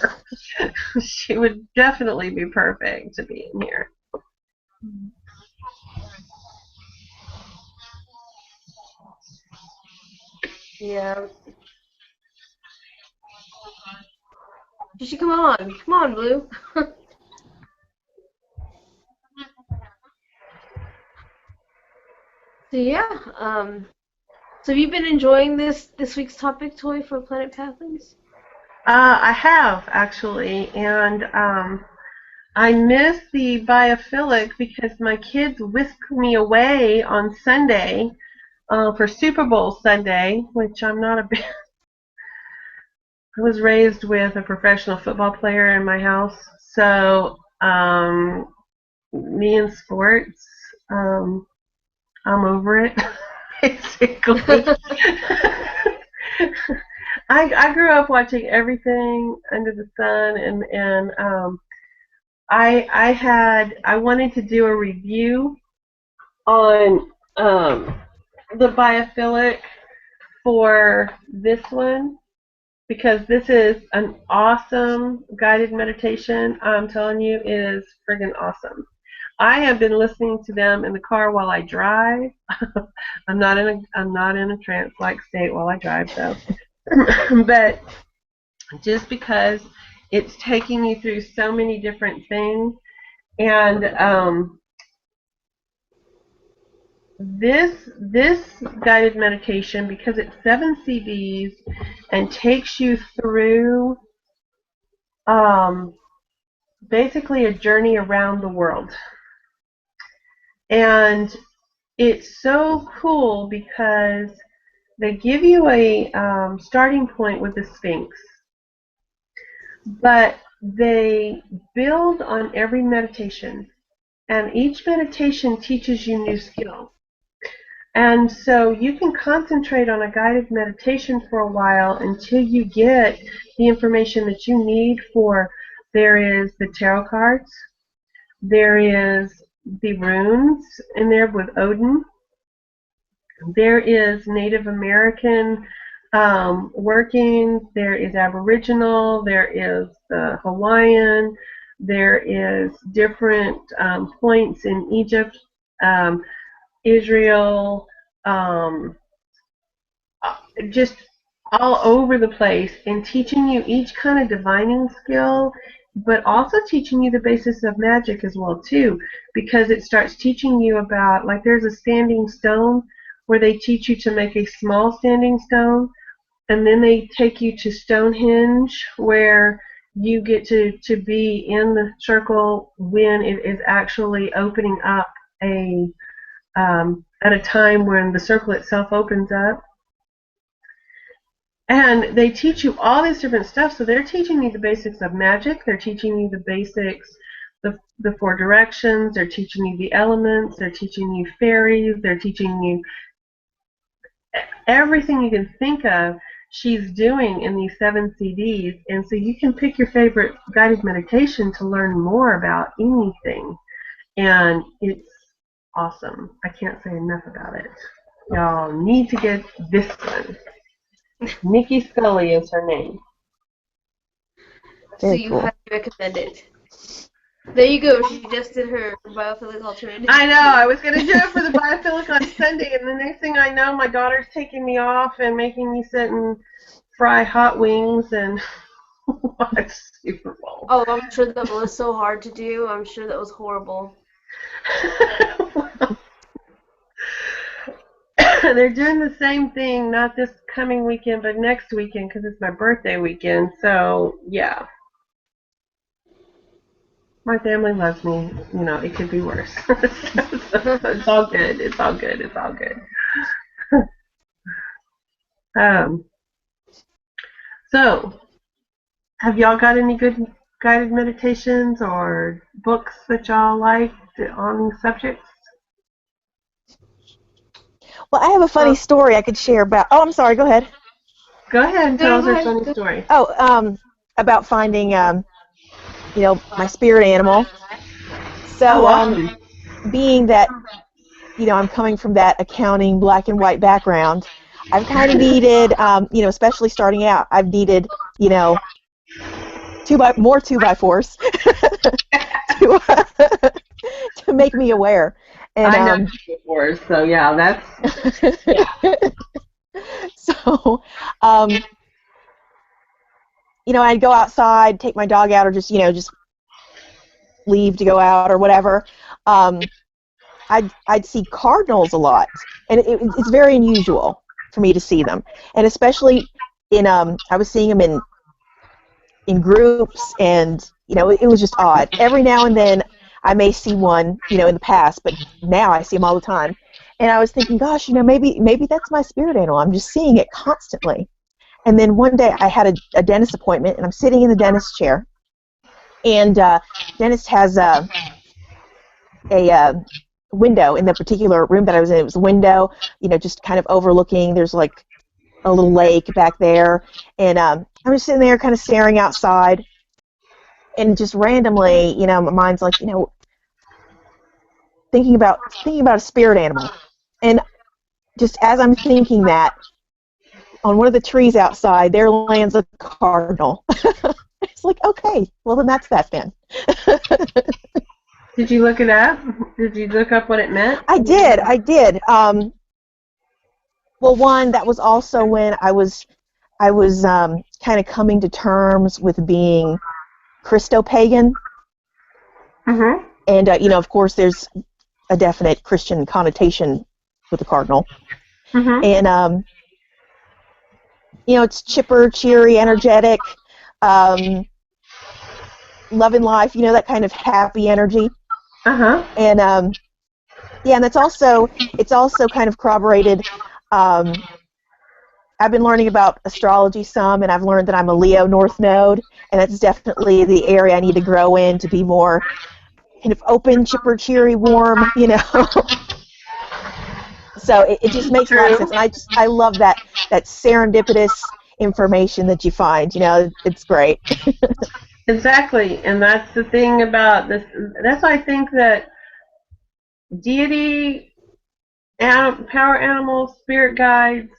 She would definitely be perfect to be in here. Yeah. You should come on. Come on, Blue. So yeah, so have you been enjoying this week's topic toy for Planet Pathlings? I have actually, and I missed the biophilic because my kids whisked me away on Sunday for Super Bowl Sunday, which I'm not a big. I was raised with a professional football player in my house, so me and sports, I'm over it, basically. I grew up watching everything under the sun, and I wanted to do a review on the biophilic for this one because this is an awesome guided meditation. I'm telling you, it is friggin' awesome. I have been listening to them in the car while I drive. I'm not in a trance-like state while I drive though. But just because it's taking you through so many different things, and this guided meditation, because it's 7 CDs and takes you through basically a journey around the world. And it's so cool because they give you a starting point with the Sphinx, but they build on every meditation, and each meditation teaches you new skill. And so you can concentrate on a guided meditation for a while until you get the information that you need for. There is the tarot cards, there is the runes in there with Odin, there is Native American workings, there is Aboriginal, there is the Hawaiian, there is different points in Egypt, Israel, just all over the place, and teaching you each kind of divining skill, but also teaching you the basis of magic as well too, because it starts teaching you about, like, there's a standing stone where they teach you to make a small standing stone, and then they take you to Stonehenge where you get to be in the circle when it is actually opening up at a time when the circle itself opens up. And they teach you all this different stuff. So they're teaching you the basics of magic. They're teaching you the basics, the four directions. They're teaching you the elements. They're teaching you fairies. They're teaching you everything you can think of. She's doing in these 7 CDs. And so you can pick your favorite guided meditation to learn more about anything. And it's awesome. I can't say enough about it. Y'all need to get this one. Nikki Scully is her name. So you highly recommend it. There you go. She just did her biophilic alternative. I know. I was going to do it for the biophilic on Sunday, and the next thing I know, my daughter's taking me off and making me sit and fry hot wings and watch Super Bowl. Oh, I'm sure that was so hard to do. I'm sure that was horrible. They're doing the same thing, not this coming weekend, but next weekend, because it's my birthday weekend. So, yeah. My family loves me. You know, it could be worse. It's all good. It's all good. It's all good. So, have y'all got any good guided meditations or books that y'all like on these subjects? Well, I have a funny story I could share about. Oh, I'm sorry. Go ahead. Go ahead and tell us your funny story. Oh, about finding, my spirit animal. So, awesome. Being that, I'm coming from that accounting black and white background, I've kind of needed, especially starting out, I've needed, more 2x4s to make me aware. And, I know 2x4s, so yeah, that's yeah. So, I'd go outside, take my dog out, or just leave to go out or whatever. I'd see cardinals a lot, and it's very unusual for me to see them, and especially I was seeing them in groups, and it was just odd. Every now and then I may see one, in the past, but now I see them all the time. And I was thinking, gosh, maybe that's my spirit animal. I'm just seeing it constantly. And then one day I had a dentist appointment, and I'm sitting in the dentist chair, and dentist has a window in the particular room that I was in. It was a window, just kind of overlooking. There's like a little lake back there, and I'm just sitting there kind of staring outside, and just randomly, my mind's like, thinking about a spirit animal. And just as I'm thinking that, on one of the trees outside, there lands a cardinal. It's like, okay, well then that's that then. Did you look it up? Did you look up what it meant? I did. Well, one, that was also when I was kind of coming to terms with being Christo-pagan. Mm-hmm. And, of course, there's a definite Christian connotation with the cardinal. Mm-hmm. And, it's chipper, cheery, energetic, loving life, that kind of happy energy. Uh-huh. And, and it's also kind of corroborated I've been learning about astrology some, and I've learned that I'm a Leo North Node, and that's definitely the area I need to grow in to be more kind of open, chipper, cheery, warm, So it just makes a lot of True. sense, and I love that serendipitous information that you find. It's great. Exactly, and that's the thing about this. That's why I think that deity, power animals, spirit guides,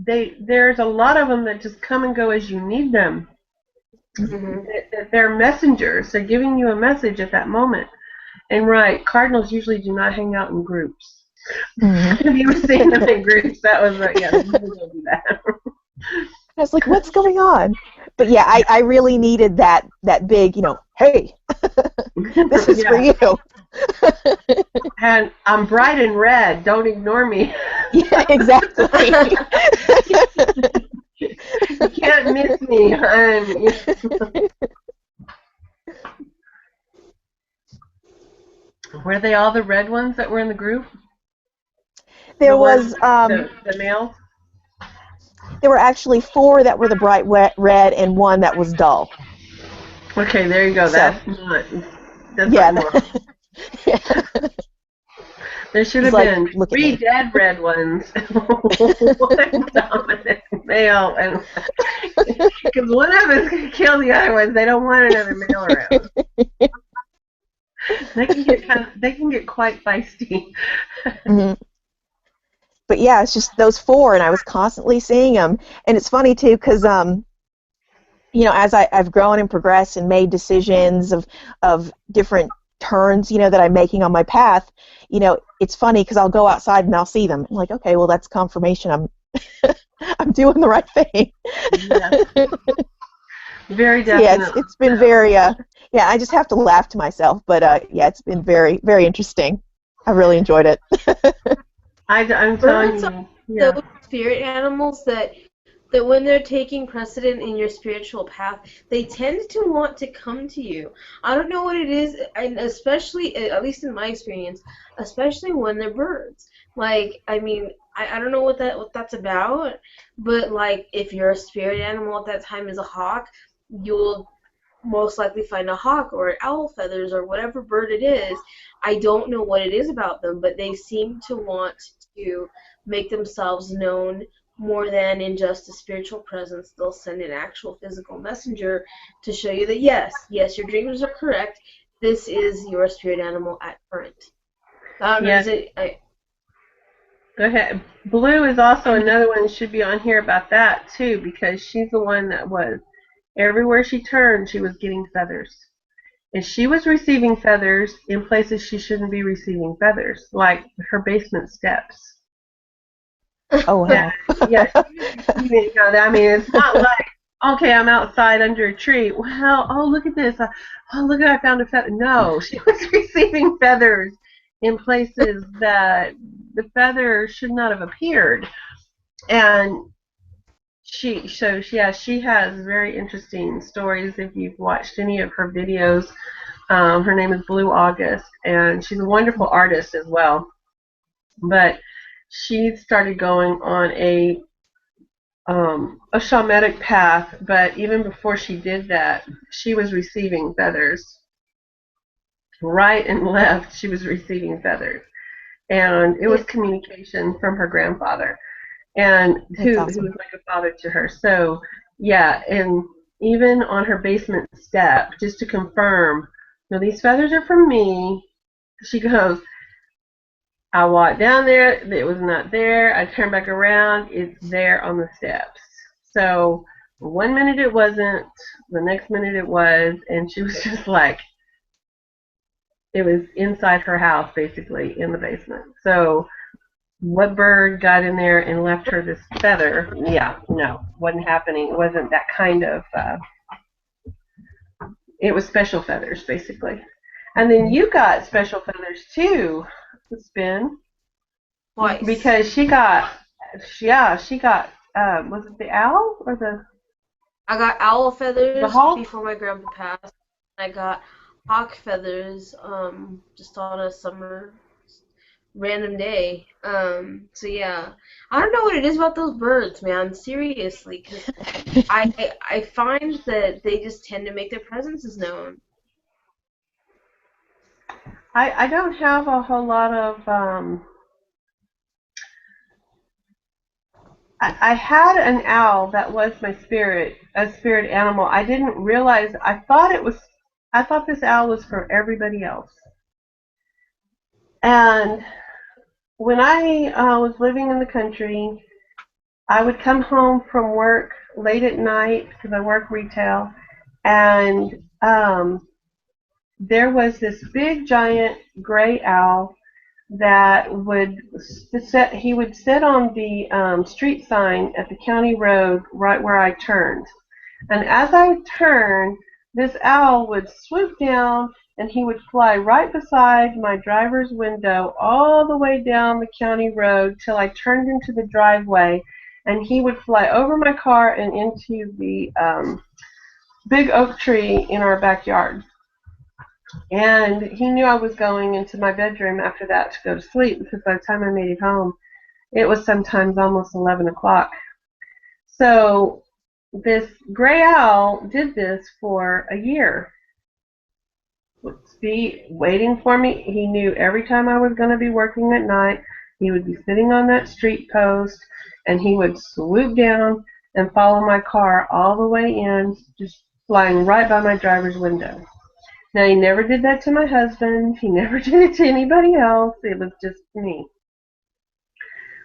there's a lot of them that just come and go as you need them. Mm-hmm. They're messengers. They're giving you a message at that moment. And right, cardinals usually do not hang out in groups. Mm-hmm. If you were seeing them in groups, that was right. Yeah, they usually don't do that. I was like, what's going on? But yeah, I really needed that big, hey, this is for Yeah. you. And I'm bright and red. Don't ignore me. Yeah, exactly. You can't miss me. Were they all the red ones that were in the group? The There ones, was the males? there were actually 4 that were the bright red and 1 that was dull. Okay, there you go. So That's yeah, not normal. yeah. There should He's have like, been look at 3 me. dead red ones, 1 dominant male, and because one of them is going to kill the other ones, they don't want another male around. They can get quite feisty. Mm-hmm. But yeah, it's just those 4, and I was constantly seeing them. And it's funny too, because as I've grown and progressed and made decisions of different turns, that I'm making on my path, it's funny because I'll go outside and I'll see them. I'm like, okay, well, that's confirmation I'm I'm doing the right thing. Yeah. Very So yeah, definitely. it's been very I just have to laugh to myself, but yeah, it's been very, very interesting. I really enjoyed it. I'm telling Birds are you, yeah. those spirit animals that when they're taking precedent in your spiritual path, they tend to want to come to you. I don't know what it is, and especially, at least in my experience, especially when they're birds. Like, I mean, I don't know what that's about, but like, if your spirit animal at that time is a hawk, you'll most likely find a hawk or owl feathers or whatever bird it is. I don't know what it is about them, but they seem to want to make themselves known more than in just a spiritual presence. They'll send an actual physical messenger to show you that yes, your dreams are correct. This is your spirit animal at current. I don't know. Yes. Go ahead. Blue is also another one that should be on here about that too, because she's the one that was everywhere she turned, she was getting feathers. And she was receiving feathers in places she shouldn't be receiving feathers, like her basement steps. Oh Yeah, wow. yeah, she was receiving. I mean, it's not like okay, I'm outside under a tree. Well, oh look at this. Oh look, I found a feather. No, she was receiving feathers in places that the feather should not have appeared. And she has very interesting stories. If you've watched any of her videos, her name is Blue August, and she's a wonderful artist as well. But she started going on a shamanic path. But even before she did that, she was receiving feathers. Right and left, she was receiving feathers, and it was communication from her grandfather, and That's who awesome. was like a father to her. So yeah, and even on her basement step, just to confirm, no, these feathers are from me. She goes, I walked down there, it was not there. I turned back around, it's there on the steps. So 1 minute it wasn't, the next minute it was, and she was just like, it was inside her house, basically, in the basement. So what bird got in there and left her this feather? Yeah, no, wasn't happening. It wasn't that kind of. It was special feathers, basically. And then you got special feathers too, Spin, Twice. because she got. Yeah, she got. Was it the owl or I got owl the feathers hawk? before my grandpa passed. I got hawk feathers just on a summer random day. So yeah, I don't know what it is about those birds, man. Seriously, because I find that they just tend to make their presences known. I don't have a whole lot of I had an owl that was my spirit, a spirit animal. I didn't realize. I thought this owl was for everybody else. And when I was living in the country, I would come home from work late at night because I work retail, and there was this big giant gray owl that he would sit on the street sign at the county road right where I turned. And as I turned, this owl would swoop down and he would fly right beside my driver's window all the way down the county road till I turned into the driveway, and he would fly over my car and into the big oak tree in our backyard. And he knew I was going into my bedroom after that to go to sleep, because by the time I made it home, it was sometimes almost 11 o'clock. So this gray owl did this for a year. Would be waiting for me. He knew every time I was going to be working at night, he would be sitting on that street post, and he would swoop down and follow my car all the way in, just flying right by my driver's window. Now, he never did that to my husband. He never did it to anybody else. It was just me.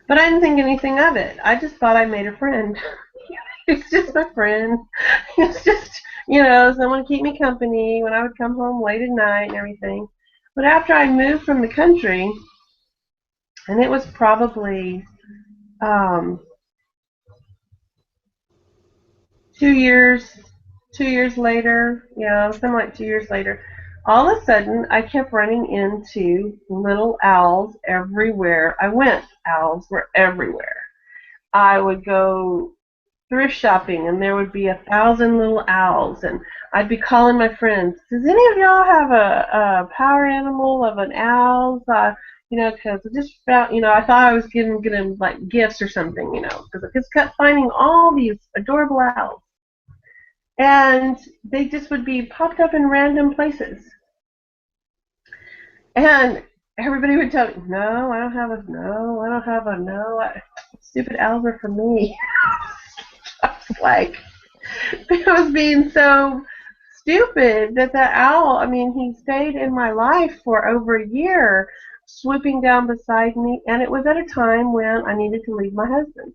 But I didn't think anything of it. I just thought I made a friend. It's just my friend. It's just, someone to keep me company when I would come home late at night and everything. But after I moved from the country, and it was probably 2 years, 2 years later, something like 2 years later, all of a sudden I kept running into little owls everywhere I went. Owls were everywhere. I would go thrift shopping, and there would be 1,000 little owls, and I'd be calling my friends, does any of y'all have a power animal of an owl? Because I just found, I thought I was getting them like gifts or something, because I just kept finding all these adorable owls. And they just would be popped up in random places. And everybody would tell me, no, I don't have a no, I don't have a no. Stupid owls are for me. I was like, I was being so stupid that owl, he stayed in my life for over a year, swooping down beside me, and it was at a time when I needed to leave my husband.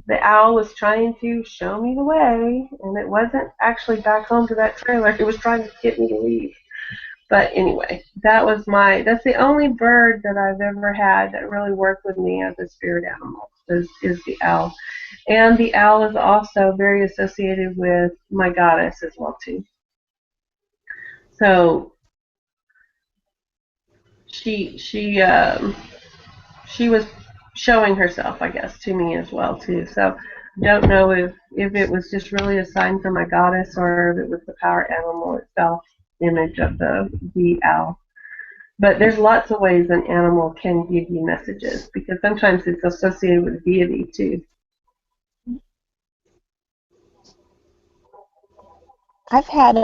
The owl was trying to show me the way, and it wasn't actually back home to that trailer. It was trying to get me to leave. But anyway, that's the only bird that I've ever had that really worked with me as a spirit animal, is the owl. And the owl is also very associated with my goddess as well too. So she was showing herself, I guess, to me as well too. So don't know if it was just really a sign from my goddess, or if it was the power animal itself, image of the owl. But there's lots of ways an animal can give you messages, because sometimes it's associated with deity too. I've had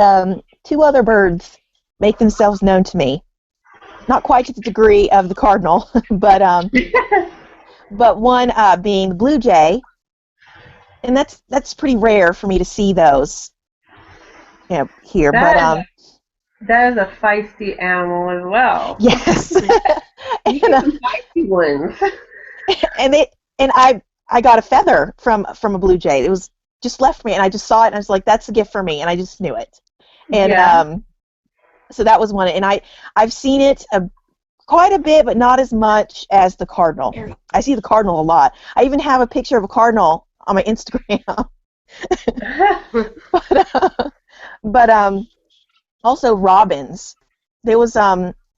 2 other birds make themselves known to me. Not quite to the degree of the cardinal, but one being the blue jay, and that's pretty rare for me to see those, here. That is a feisty animal as well. Yes. You get some feisty ones. And I got a feather from a blue jay. It was just left me, and I just saw it, and I was like, that's a gift for me, and I just knew it. And so that was one, and I've seen it quite a bit, but not as much as the cardinal. I see the cardinal a lot. I even have a picture of a cardinal on my Instagram. but also robins. There was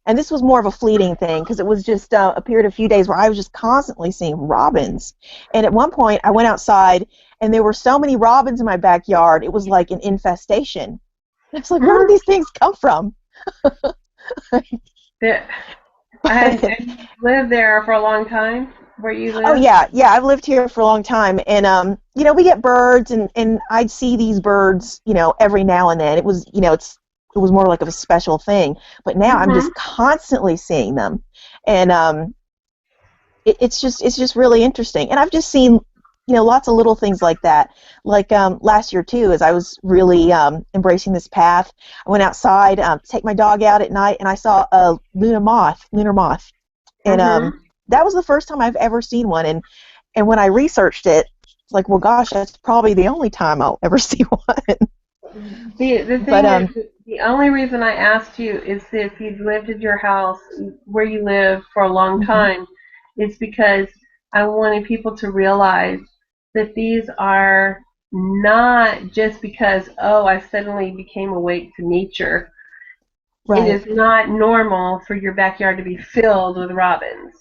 and this was more of a fleeting thing, because it was just a period of a few days where I was just constantly seeing robins. And at one point, I went outside, and there were so many robins in my backyard, it was like an infestation. And I was like, where did these things come from? And you lived there for a long time, where you Oh live? yeah, yeah. I've lived here for a long time, and we get birds, and I'd see these birds, every now and then. It was, it was more like of a special thing. But now I'm Mm-hmm. just constantly seeing them, and it's just really interesting. And I've just seen, lots of little things like that. Like last year too, as I was really embracing this path, I went outside to take my dog out at night, and I saw a lunar moth, and Mm-hmm. that was the first time I've ever seen one. And when I researched it, it's like, well, gosh, that's probably the only time I'll ever see one. The But thing is, the only reason I asked you is if you've lived at your house where you live for a long mhm, time, it's because I wanted people to realize that these are not just because, oh, I suddenly became awake to nature. It right. is not normal for your backyard to be filled with robins.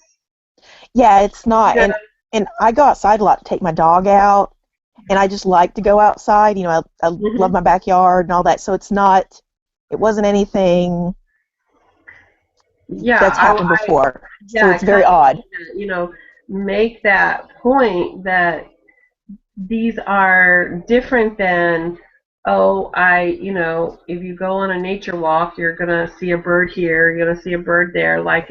Yeah, it's not. You know, And I go outside a lot to take my dog out, and I just like to go outside. I love hmm my backyard and all that. So it wasn't anything yeah, that's happened before. So yeah, I it's very kind of odd. wanted to, make that point that these are different than, oh, if you go on a nature walk, you're gonna see a bird here, you're gonna see a bird there. Like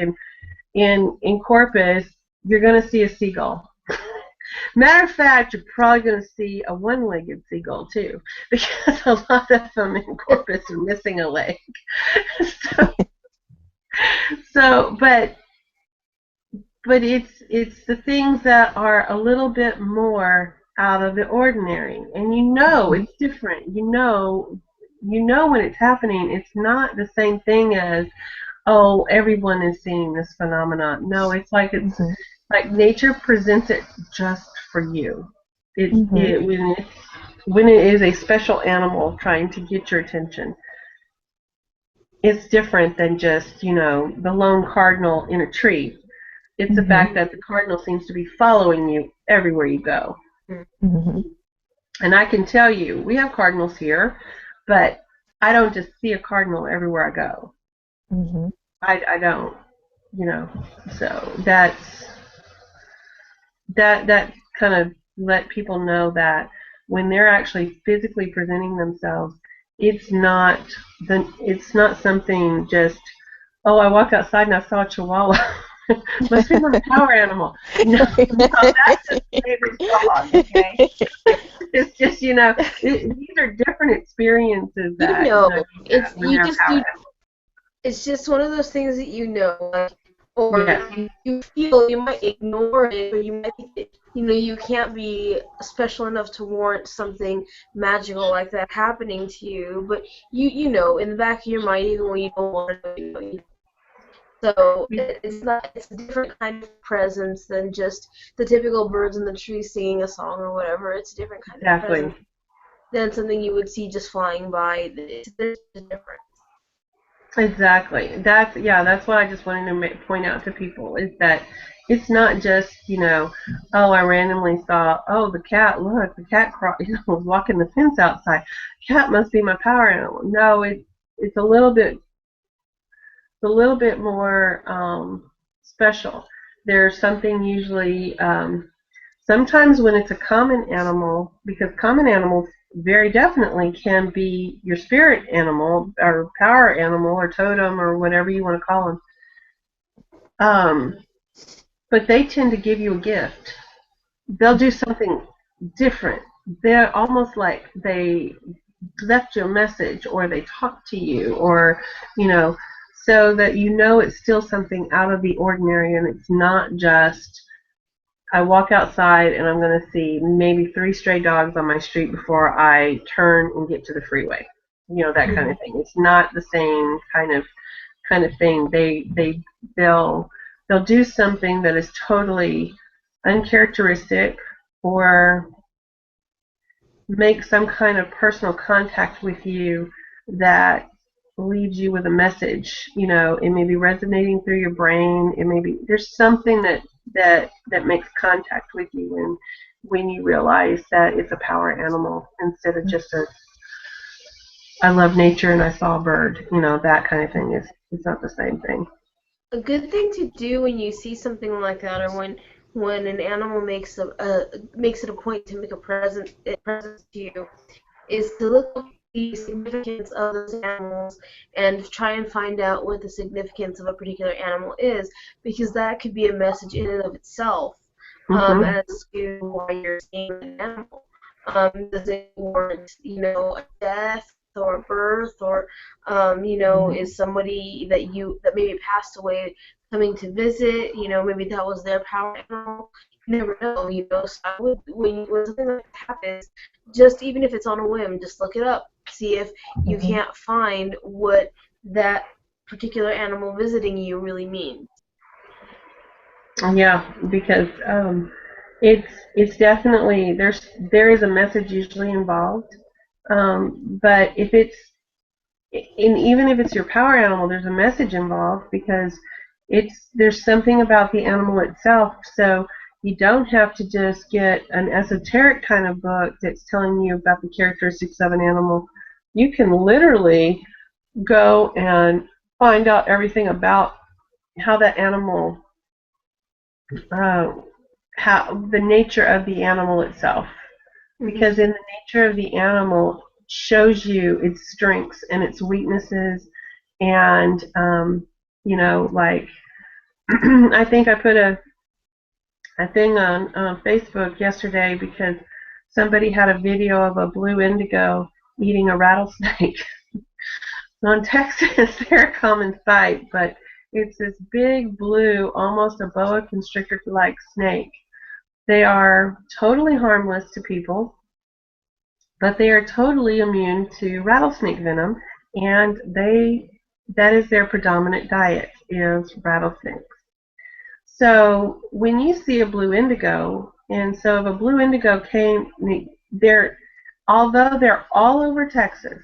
in Corpus, you're gonna see a seagull. Matter of fact, you're probably gonna see a one-legged seagull too, because a lot of them in Corpus are missing a leg. so, but it's the things that are a little bit more out of the ordinary, and Mhm. it's different. You know when it's happening. It's not the same thing as, oh, everyone is seeing this phenomenon. No, it's Mhm. like nature presents it just for you. It Mhm. it when it is a special animal trying to get your attention, it's different than just the lone cardinal in a tree. It's the Mhm. fact that the cardinal seems to be following you everywhere you go. Mhm. And I can tell you, we have cardinals here, but I don't just see a cardinal everywhere I go. Mhm. I don't, you know. So that kind of let people know that when they're actually physically presenting themselves, it's not it's not something just, oh, I walked outside and I saw a chihuahua. Must be my power animal. No, no, that's just a favorite dog. Okay, it's just these are different experiences You that know, you it's have when you they're just power you. It's just one of those things that like, or animals. you feel you might ignore it, or you might think that, you can't be special enough to warrant something magical like that happening to you. But in the back of your mind, even when you don't want to, So Yes, it's a different kind of presence than just the typical birds in the tree singing a song or whatever. It's a different kind of exactly. presence than something you would see just flying by. There's a difference. Exactly. That's what I just wanted to point out to people is that it's not just, oh, I randomly saw, oh, the cat, look, the cat was walking the fence outside. Cat must be my power animal. No, it's a little bit more special. There's something usually sometimes when it's a common animal, because common animals very definitely can be your spirit animal or power animal or totem or whatever you want to call them. Um, but they tend to give you a gift. They'll do something different. They're almost like they left you a message or they talk to you or, you know, so that it's still something out of the ordinary and it's not just I walk outside and I'm going to see maybe three stray dogs on my street before I turn and get to the freeway. That kind of thing. It's not the same kind of thing. They'll they'll do something that is totally uncharacteristic or make some kind of personal contact with you that leaves you with a message. It may be resonating through your brain. It may be there's something that makes contact with you when you realize that it's a power animal instead of just a I love nature and I saw a bird. That kind of thing is it's not the same thing. A good thing to do when you see something like that, or when an animal makes it a point to make a presence to you, is to look up the significance of those animals and try and find out what the significance of a particular animal is, because that could be a message in and of itself, Mhm. as to why you're seeing an animal. Does it warrant, a death or a birth, or is somebody that maybe passed away coming to visit? Maybe that was their power animal. You never know. So when something like that happens, just even if it's on a whim, just look it up. See if you Hmm. can't find what that particular animal visiting you really means. Yeah, because it's definitely there is a message usually involved. But if it's and even if it's your power animal, there's a message involved because there's something about the animal itself. So you don't have to just get an esoteric kind of book that's telling you about the characteristics of an animal. You can literally go and find out everything about how that animal, uh, how the nature of the animal itself. Hmm. Because in the nature of the animal shows you its strengths and its weaknesses, and like I think I put a thing on Facebook yesterday because somebody had a video of a blue indigo eating a rattlesnake. On Texas, they're a common sight, but it's this big blue, almost a boa constrictor-like snake. They are totally harmless to people, but they are totally immune to rattlesnake venom, and that is their predominant diet is rattlesnakes. So when you see a blue indigo, and so if a blue indigo came, they're although they're all over Texas,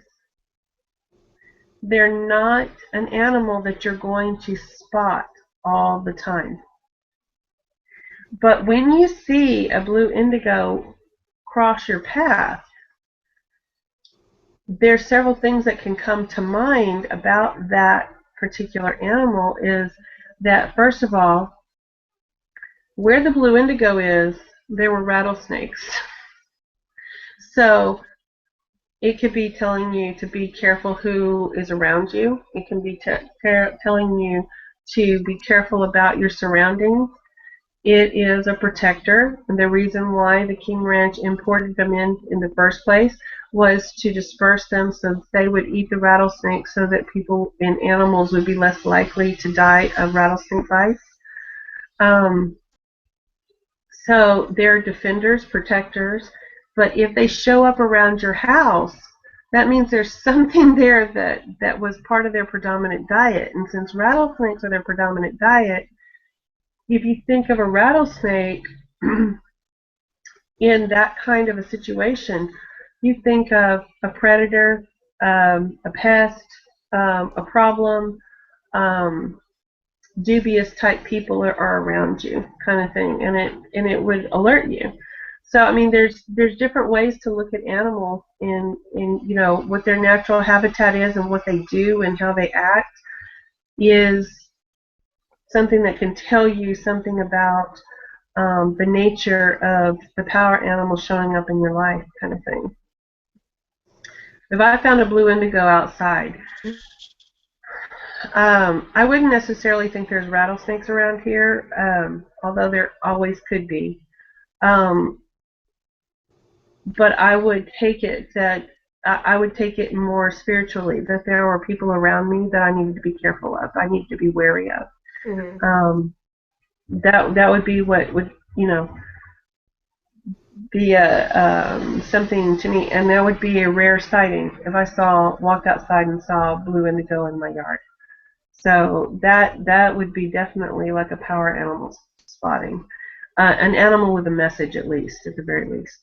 they're not an animal that you're going to spot all the time. But when you see a blue indigo cross your path, there's several things that can come to mind about that particular animal is that first of all, where the blue indigo is, there were rattlesnakes. So it could be telling you to be careful who is around you. It can be telling you to be careful about your surroundings. It is a protector, and the reason why the King Ranch imported them in the first place was to disperse them so they would eat the rattlesnakes so that people and animals would be less likely to die of rattlesnake bites. Um, so they're defenders, protectors, but if they show up around your house, that means there's something there that was part of their predominant diet. And since rattlesnakes are their predominant diet, if you think of a rattlesnake in that kind of a situation, you think of a predator, a pest, a problem, um, dubious type people are around you, kind of thing, and it would alert you. So I mean, there's different ways to look at animals in what their natural habitat is and what they do and how they act is something that can tell you something about the nature of the power animal showing up in your life, kind of thing. If I found a blue indigo outside, I wouldn't necessarily think there's rattlesnakes around here, although there always could be. Um, but I would take it that I would take it more spiritually that there were people around me that I needed to be careful of. I needed to be wary of. Hmm. Um, that would be what would be something to me, and that would be a rare sighting if I walked outside and saw blue indigo in my yard. So that would be definitely like a power animal spotting, an animal with a message at the very least.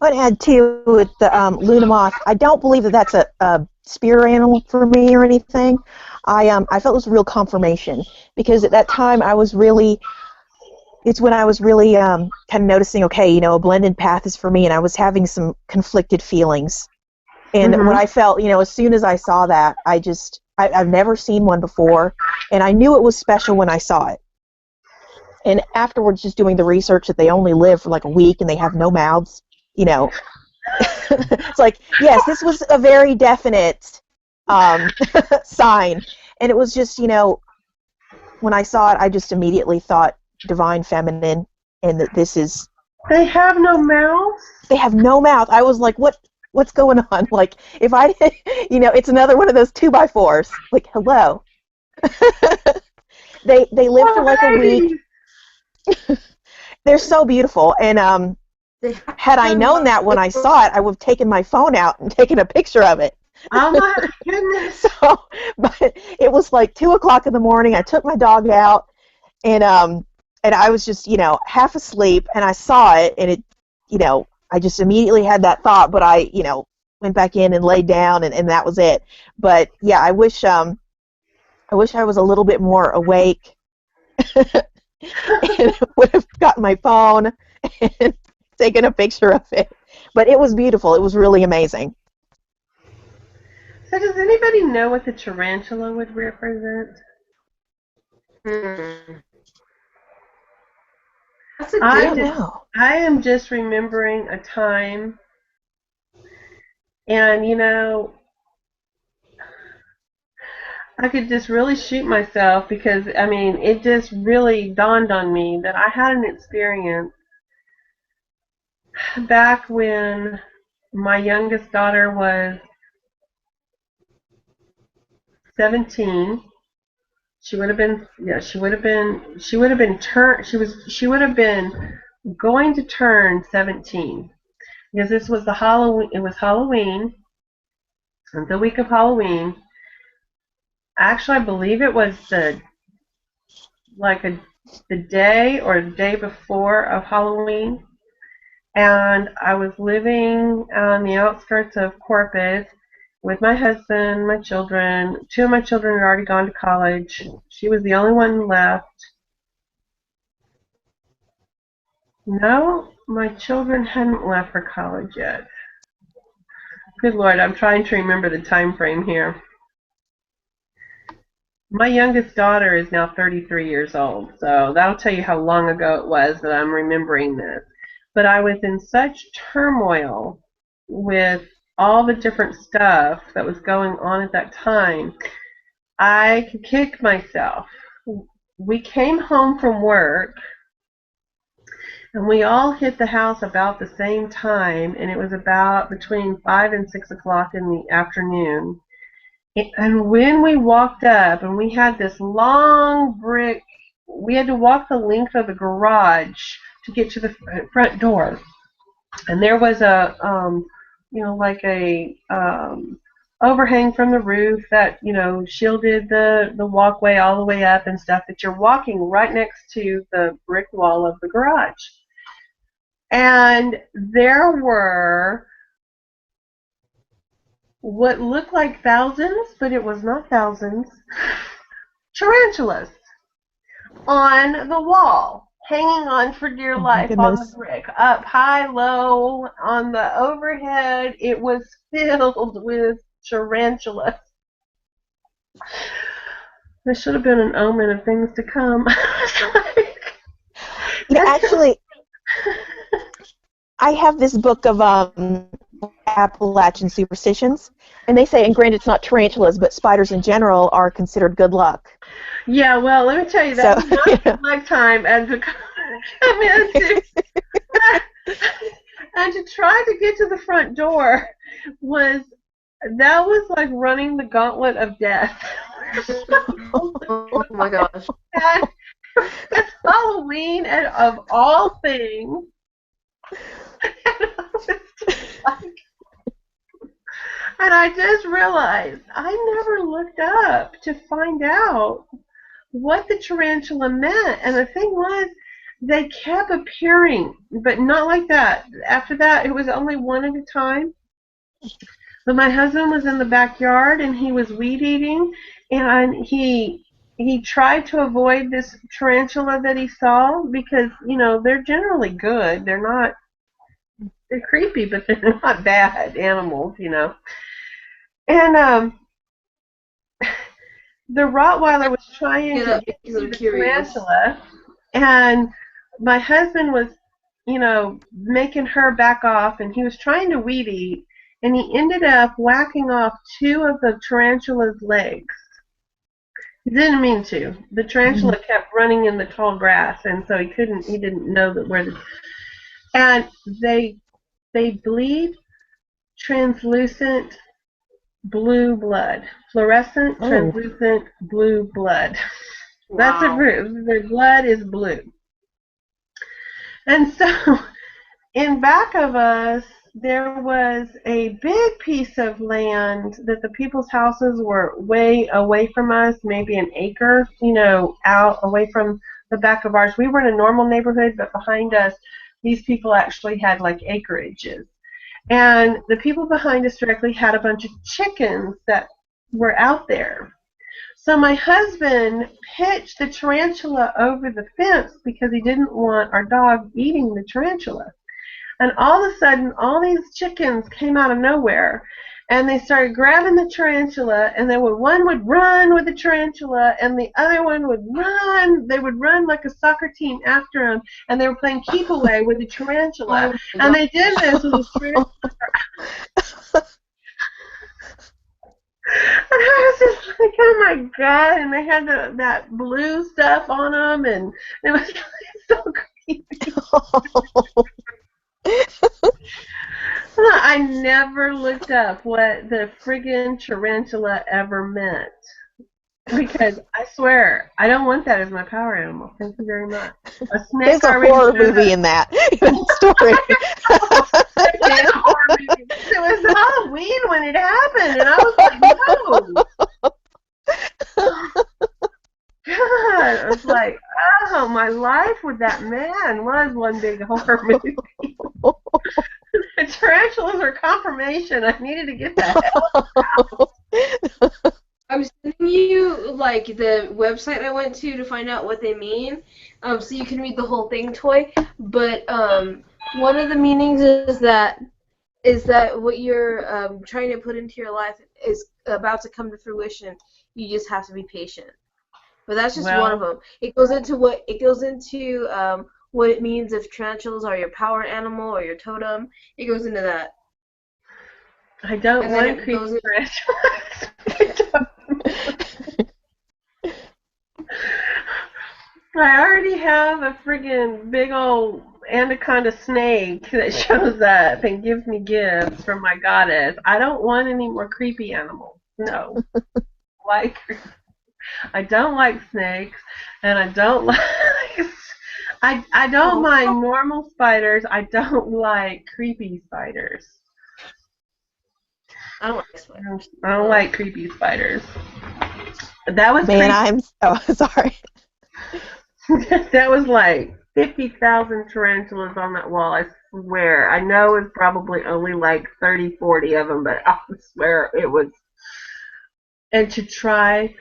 I would add too with the Luna moth. I don't believe that that's a spirit animal for me or anything. I felt it was a real confirmation because at that time I was really. It's when I was really kind of noticing, okay, a blended path is for me, and I was having some conflicted feelings. And what Mhm. I felt, as soon as I saw that, I just I've never seen one before, and I knew it was special when I saw it. And afterwards, just doing the research that they only live for like a week and they have no mouths, it's like, yes, this was a very definite sign. And it was just, when I saw it, I just immediately thought divine feminine, and that this is... They have no mouth? They have no mouth. I was like, what's going on? Like, if I, it's another one of those 2x4s. Like, hello. They live for like a week. They're so beautiful, and had I known that when I saw it, I would have taken my phone out and taken a picture of it. Oh my goodness! But it was like 2:00 in the morning. I took my dog out, and I was just half asleep, and I saw it, and it I just immediately had that thought, but I went back in and laid down, and that was it. But yeah, I wish I was a little bit more awake. And would have gotten my phone and taken a picture of it. But it was beautiful. It was really amazing. So does anybody know what the tarantula would represent? That's a good one. I am just remembering a time, and I could just really shoot myself because, it just really dawned on me that I had an experience back when my youngest daughter was 17. She would have been going to turn 17 because this was it was Halloween, the week of Halloween. Actually, I believe it was the day or the day before of Halloween, and I was living on the outskirts of Corpus with my husband, my children. 2 of my children had already gone to college. She was the only one left. No, my children hadn't left for college yet. Good Lord, I'm trying to remember the time frame here. My youngest daughter is now 33 years old, so that'll tell you how long ago it was that I'm remembering this. But I was in such turmoil with all the different stuff that was going on at that time, I could kick myself. We came home from work, and we all hit the house about the same time, and it was about between 5 and 6 o'clock in the afternoon. And when we walked up, and we had this long brick, we had to walk the length of the garage to get to the front door. And there was a, overhang from the roof that, shielded the walkway all the way up and stuff, that you're walking right next to the brick wall of the garage. And there were what looked like thousands, but it was not thousands, tarantulas on the wall, hanging on for dear life on the brick, up high, low, on the overhead. It was filled with tarantulas. There should have been an omen of things to come. Actually, I have this book of Appalachian superstitions, and they say, and granted it's not tarantulas, but spiders in general are considered good luck. Yeah, well, let me tell you, that was not my time, and to come in and to try to get to the front door was like running the gauntlet of death. Oh my gosh. And it's Halloween, and of all things, and I just realized I never looked up to find out what the tarantula meant. And the thing was, they kept appearing, but not like that. After that, it was only one at a time. But my husband was in the backyard, and he was weed eating, and he tried to avoid this tarantula that he saw because, they're generally good. They're creepy, but they're not bad animals, And the Rottweiler was trying to get because to I'm the curious. tarantula, and my husband was, making her back off, and he was trying to weed eat, and he ended up whacking off two of the tarantula's legs. He didn't mean to. The tarantula kept running in the tall grass, and so he didn't know that where the, and they bleed translucent blue blood. Fluorescent, translucent blue blood. That's the Wow. proof. Their blood is blue. And so, in back of us, there was a big piece of land that the people's houses were way away from us, maybe an acre, out away from the back of ours. We were in a normal neighborhood, but behind us, these people actually had like acreages. And the people behind us directly had a bunch of chickens that were out there. So my husband pitched the tarantula over the fence because he didn't want our dog eating the tarantula. And all of a sudden, all these chickens came out of nowhere, and they started grabbing the tarantula, and one would run with the tarantula, and the other one would run. They would run like a soccer team after him, and they were playing keep away with the tarantula. And they did this with the tarantula. And I was just like, oh my God, and they had that blue stuff on them, and it was so creepy. I never looked up what the friggin' tarantula ever meant. Because I swear, I don't want that as my power animal. Thank you very much. A snake. There's a horror movie in that story. It was Halloween when it happened, and I was like, no. God, I was like, oh, my life with that man was one big horror movie. The tarantulas were confirmation. I needed to get that hell out. I'm sending you like the website I went to find out what they mean, so you can read the whole thing, Toy. But one of the meanings is that what you're trying to put into your life is about to come to fruition. You just have to be patient. But that's just one of them. It goes into what it means if tarantulas are your power animal or your totem. It goes into that. I don't want to creep tarantulas. I already have a friggin' big old anaconda snake that shows up and gives me gifts from my goddess. I don't want any more creepy animals. No. I don't like snakes, and I don't like. I don't mind normal spiders. I don't like creepy spiders. I don't like spiders. I don't like creepy spiders. That was man. Sorry. That was like 50,000 tarantulas on that wall. I swear. I know it's probably only like 30, 40 of them, but I swear it was. And to try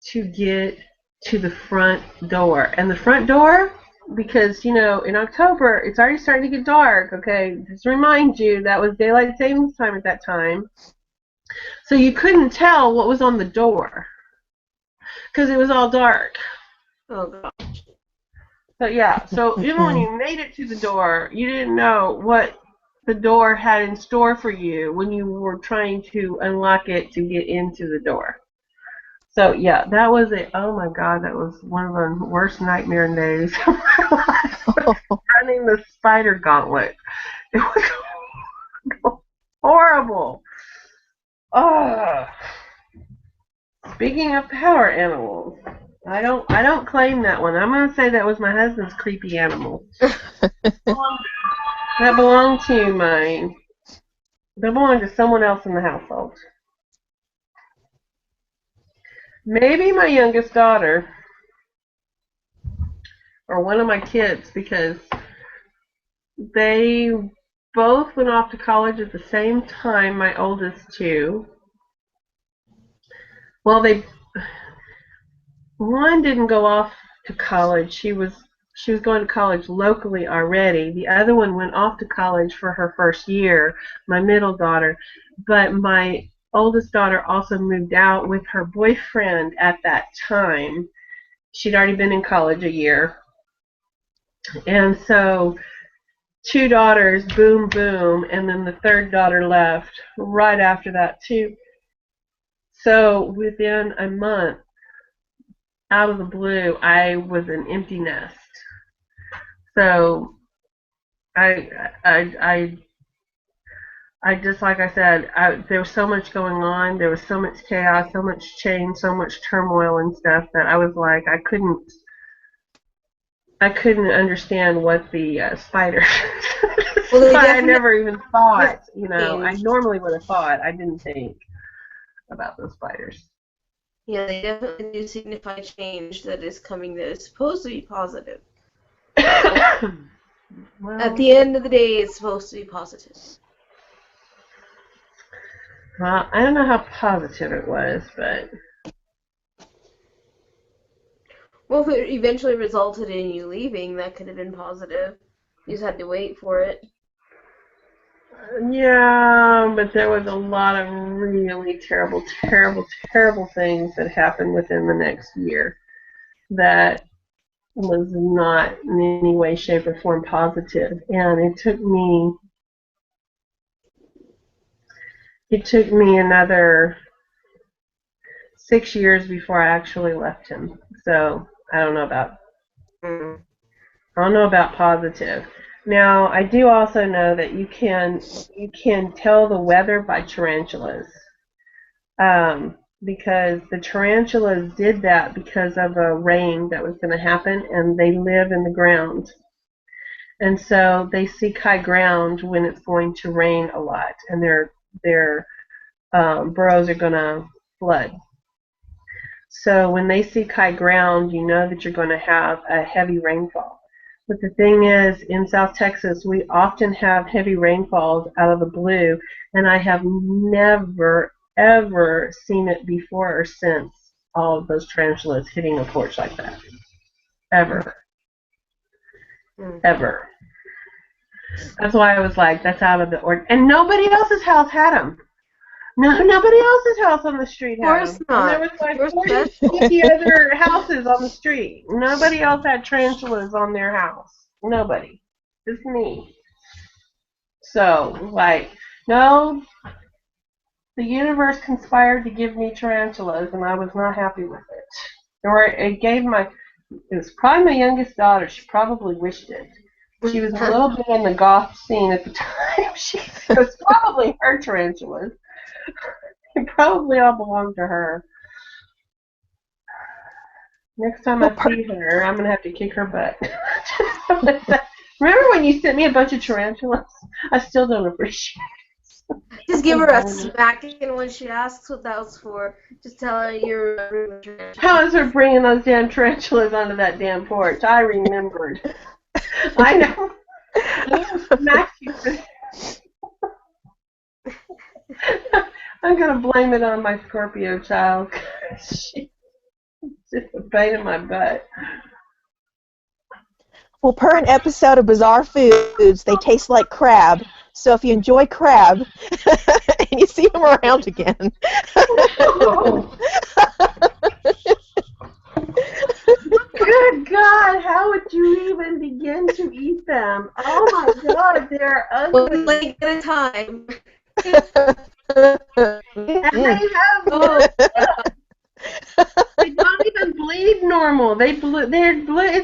to get to the front door. And the front door, because, in October, it's already starting to get dark, okay? Just to remind you, that was daylight savings time at that time. So you couldn't tell what was on the door because it was all dark. Oh, gosh. So, yeah. So even when you made it to the door, you didn't know what the door had in store for you when you were trying to unlock it to get into the door. So, yeah, that was it. Oh, my God, that was one of the worst nightmare days of my life. Running the spider gauntlet. It was horrible. Oh. Speaking of power animals, I don't claim that one. I'm going to say that was my husband's creepy animal. That belonged to mine. That belonged to someone else in the household. Maybe my youngest daughter, or one of my kids, because they both went off to college at the same time, my oldest two. Well, one didn't go off to college. She was going to college locally already. The other one went off to college for her first year, my middle daughter. But my oldest daughter also moved out with her boyfriend at that time. She'd already been in college a year. And so 2 daughters, boom, boom, and then the third daughter left right after that, too. So within a month, out of the blue, I was an empty nest. So I, I, I just, like I said, there was so much going on. There was so much chaos, so much change, so much turmoil and stuff that I was like, I couldn't understand what the spiders. Well, I never even thought, I normally would have thought. I didn't think about those spiders. Yeah, they definitely do signify change that is coming that is supposed to be positive. Well, at the end of the day, it's supposed to be positive. Well, I don't know how positive it was, but... Well, if it eventually resulted in you leaving, that could have been positive. You just had to wait for it. Yeah, but there was a lot of really terrible, terrible, terrible things that happened within the next year that was not in any way, shape, or form positive. And it took me another 6 years before I actually left him. So I don't know about positive. Now, I do also know that you can tell the weather by tarantulas, because the tarantulas did that because of a rain that was going to happen, and they live in the ground. And so they seek high ground when it's going to rain a lot, and their burrows are going to flood. So when they seek high ground, you know that you're going to have a heavy rainfall. But the thing is, in South Texas, we often have heavy rainfalls out of the blue, and I have never, ever seen it before or since all of those tarantulas hitting a porch like that. Ever. Ever. That's why I was like, that's out of the ordinary. And nobody else's house had them. No, nobody else's house on the street had them. And there was like 40, 50 other houses on the street. Nobody else had tarantulas on their house. Nobody. Just me. So, like, no, the universe conspired to give me tarantulas, and I was not happy with it. Or it was probably my youngest daughter. She probably wished it. She was a little bit in the goth scene at the time. It was probably her tarantulas. It probably all belonged to her. Next time I see her, I'm going to have to kick her butt. Remember when you sent me a bunch of tarantulas? I still don't appreciate it. Just give her a smacking when she asks what that was for. Just tell her you're a tarantula. How is her bringing those damn tarantulas onto that damn porch? I remembered. I know. I smacked you for that. I'm going to blame it on my Scorpio child. She's just a pain in my butt. Well, per an episode of Bizarre Foods, they taste like crab. So if you enjoy crab and you see them around again. Good God, how would you even begin to eat them? Oh my God, they're ugly. One leg at a time. And they have they don't even bleed normal. It's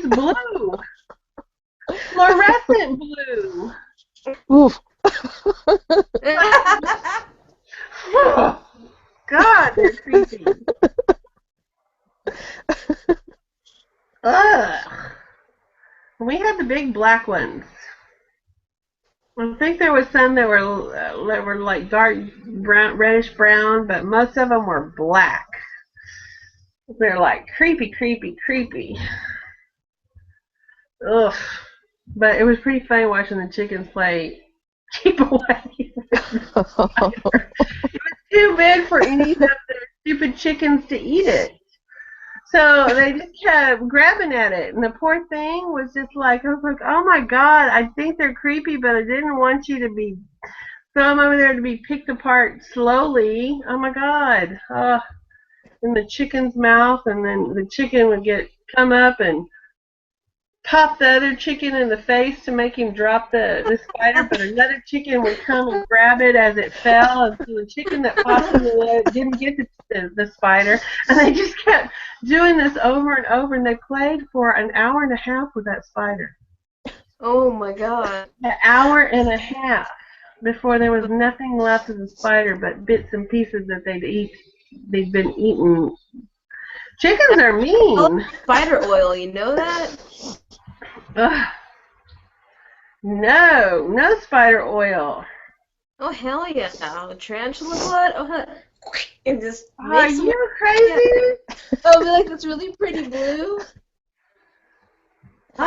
blue. Fluorescent blue. Oof. Oh, God, they're creepy. Ugh. We had the big black ones. I think there was some that were like dark brown, reddish brown, but most of them were black. They're like creepy, creepy, creepy. Ugh. But it was pretty funny watching the chickens play keep away. It was too big for any of the stupid chickens to eat it. So they just kept grabbing at it, and the poor thing was just like, I was like, oh my God, I think they're creepy, but I didn't want you to be throw them over there to be picked apart slowly. Oh my God. In the chicken's mouth, and then the chicken would come up and pop the other chicken in the face to make him drop the spider, but another chicken would come and grab it as it fell, and so the chicken that popped in the leg didn't get the spider, and they just kept doing this over and over, and they played for an hour and a half with that spider. Oh my God. An hour and a half before there was nothing left of the spider but bits and pieces that they'd been eating. Chickens are mean. Spider oil, you know that? Ugh. No spider oil. Oh hell yeah! Tarantula blood. Oh, and just Are you crazy? Oh, like this really pretty blue. No,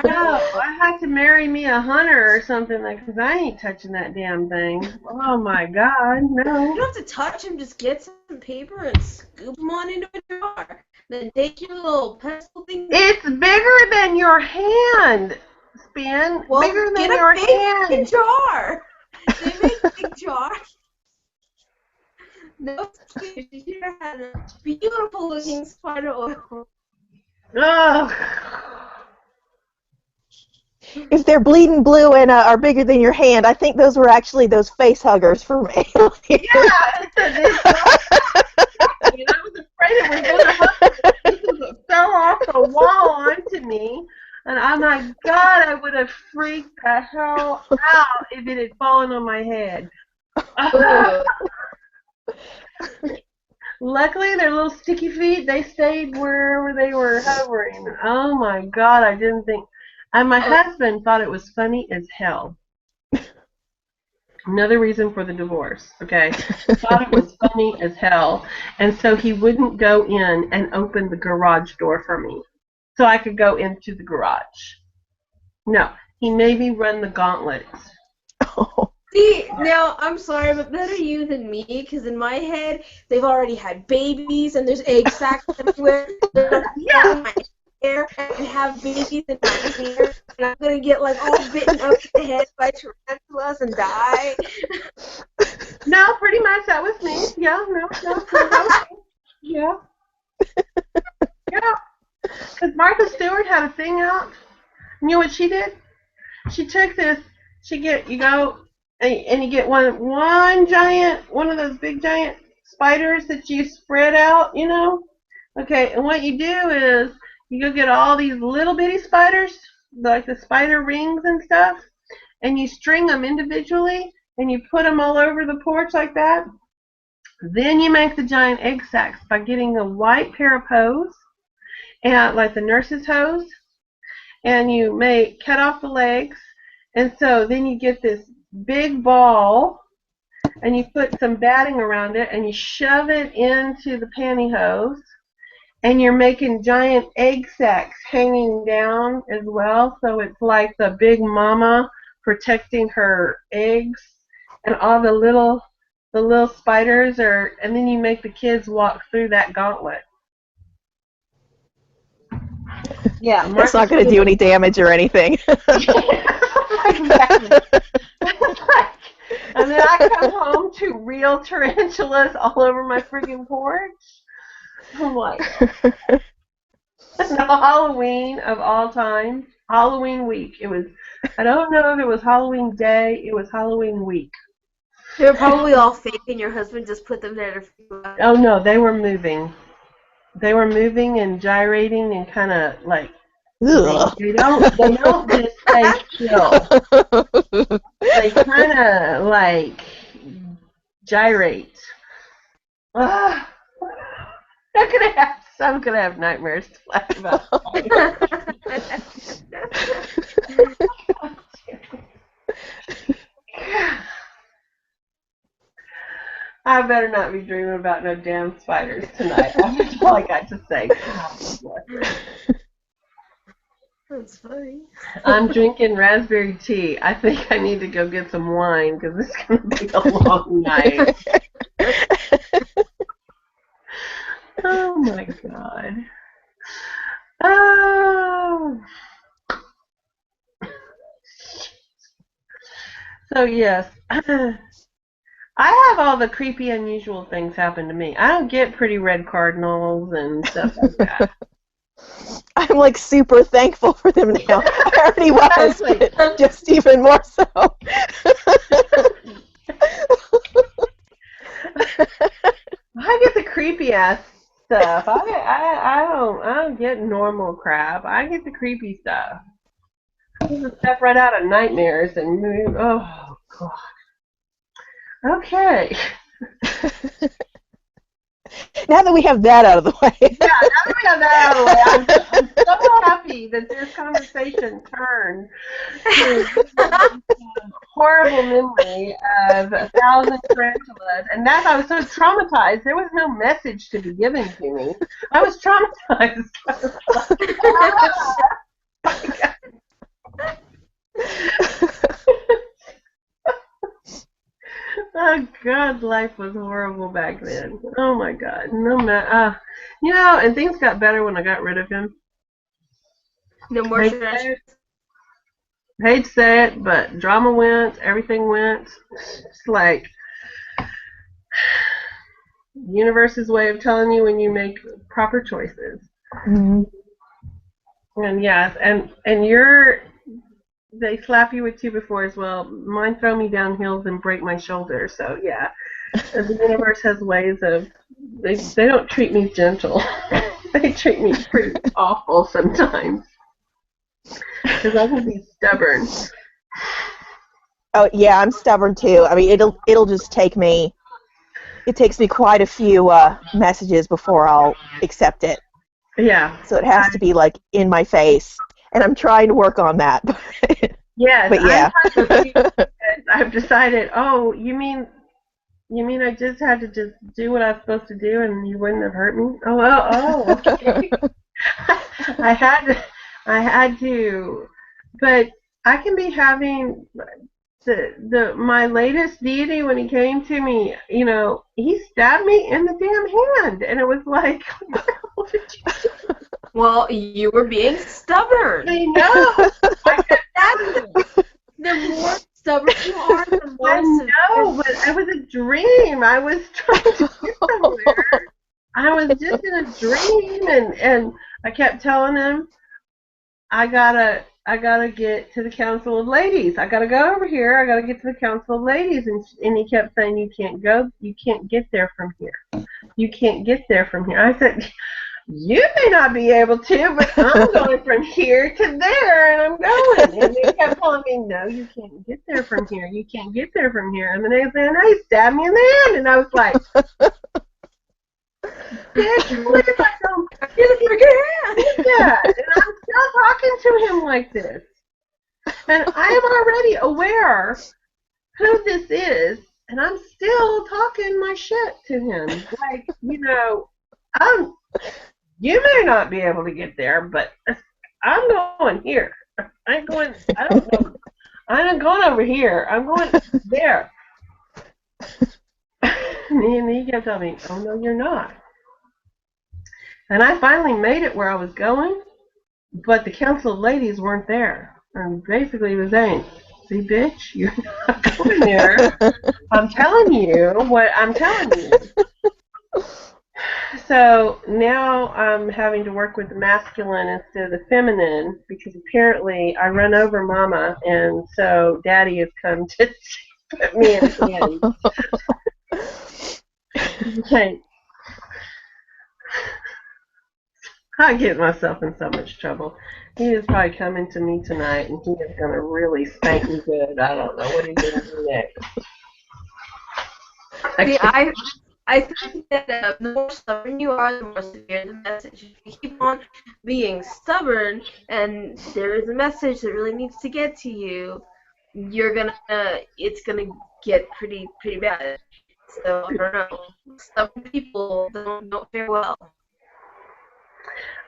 I had to marry me a hunter or something, because I ain't touching that damn thing. Oh my God, no. You don't have to touch them. Just get some paper and scoop them on into a jar. Then take your little pestle thing. It's bigger than your hand, Spin. Well, bigger than your hand. Get a big jar. They make big jars. No, you should have had a beautiful looking spider oil. Ugh. If they're bleeding blue and are bigger than your hand, I think those were actually those face huggers for me. Yeah, I was afraid it was going to hurt because it fell off the wall onto me. And oh my God, I would have freaked the hell out if it had fallen on my head. Luckily, their little sticky feet, they stayed wherever they were hovering. Oh my God, I didn't think. And my husband thought it was funny as hell. Another reason for the divorce, okay? Thought it was funny as hell. And so he wouldn't go in and open the garage door for me so I could go into the garage. No, he made me run the gauntlet. Oh. See, now, I'm sorry, but better you than me, because in my head, they've already had babies, and there's egg sacs everywhere. Yeah. My hair and have babies in my hair, and I'm going to get, like, all bitten up in the head by tarantulas and die. No, pretty much that was me. Yeah, no, yeah. Yeah. Because Martha Stewart had a thing out. You know what she did? She took this, you go, and you get one giant, one of those big giant spiders that you spread out, you know? Okay, and what you do is you go get all these little bitty spiders, like the spider rings and stuff, and you string them individually, and you put them all over the porch like that. Then you make the giant egg sacs by getting a white pair of hose, and like the nurse's hose, and you cut off the legs, and so then you get this big ball, and you put some batting around it, and you shove it into the pantyhose, and you're making giant egg sacs hanging down as well, so it's like the big mama protecting her eggs, and all the little spiders and then you make the kids walk through that gauntlet. Yeah, That's not going to do any damage or anything. Exactly. And then I come home to real tarantulas all over my freaking porch. I'm like, no, Halloween of all time, Halloween week. It was, I don't know if it was Halloween day, it was Halloween week. They were probably all fake, and your husband just put them there to freak you out. Oh no, they were moving. They were moving and gyrating and kind of like, they don't just stay still. They kind of like gyrate. I'm gonna have nightmares to laugh about. I better not be dreaming about no damn spiders tonight. That's all I got to say. That's funny. I'm drinking raspberry tea. I think I need to go get some wine because it's going to be a long night. Oh my God. Oh. So yes, I have all the creepy, unusual things happen to me. I don't get pretty red cardinals and stuff like that. I'm like super thankful for them now. I already was, Exactly. but just even more so. I get the creepy ass stuff. I don't get normal crap. I get the creepy stuff. This is stuff right out of nightmares and oh god. Okay. Now that we have that out of the way. Yeah, now that we have that out of the way, I'm so happy that this conversation turned to horrible memory of 1,000 tarantulas. And that I was so traumatized. There was no message to be given to me. I was traumatized. Oh God, life was horrible back then. Oh my God, and things got better when I got rid of him. No more trash. Hate to say it, but drama went, everything went. It's like the universe's way of telling you when you make proper choices. Mm-hmm. And yes, and they slap you with 2 before as well. Mine throw me down hills and break my shoulder. So yeah, the universe has ways of they don't treat me gentle. They treat me pretty awful sometimes because I can be stubborn. Oh yeah, I'm stubborn too. I mean, it'll just take me. It takes me quite a few messages before I'll accept it. Yeah. So it has to be like in my face, and I'm trying to work on that. Yes. But yeah. I've decided. Oh, you mean I just had to just do what I was supposed to do, and you wouldn't have hurt me? Oh, well, okay. I had to, but I can be having my latest deity when he came to me. He stabbed me in the damn hand, and it was like, what did you do? Well, you were being stubborn. I know. I kept The more stubborn you are, the more I know, but it was a dream. I was trying to get somewhere. I was just in a dream, and I kept telling him, I gotta get to the Council of Ladies. I gotta go over here. I gotta get to the Council of Ladies, and he kept saying, you can't go. You can't get there from here. You can't get there from here. I said, you may not be able to, but I'm going from here to there, and I'm going. And they kept telling me, no, you can't get there from here. You can't get there from here. And the next thing he stabbed me in the hand, and I was like, bitch, what if I don't get that? And I'm still talking to him like this. And I am already aware who this is, and I'm still talking my shit to him. Like, you may not be able to get there, but I'm going here. I don't know. I'm not going over here. I'm going there. And he kept telling me, oh, no, you're not. And I finally made it where I was going, but the Council of Ladies weren't there. And basically he was saying, see, bitch, you're not going there. I'm telling you what I'm telling you. So now I'm having to work with the masculine instead of the feminine because apparently I run over Mama, and so Daddy has come to put me in his hand. Okay. I get myself in so much trouble. He is probably coming to me tonight, and he is going to really spank me good. I don't know what he's going to do next. See, I think that the more stubborn you are, the more severe the message. If you keep on being stubborn, and there is a message that really needs to get to you, it's gonna get pretty bad. So I don't know. Stubborn people don't fare well.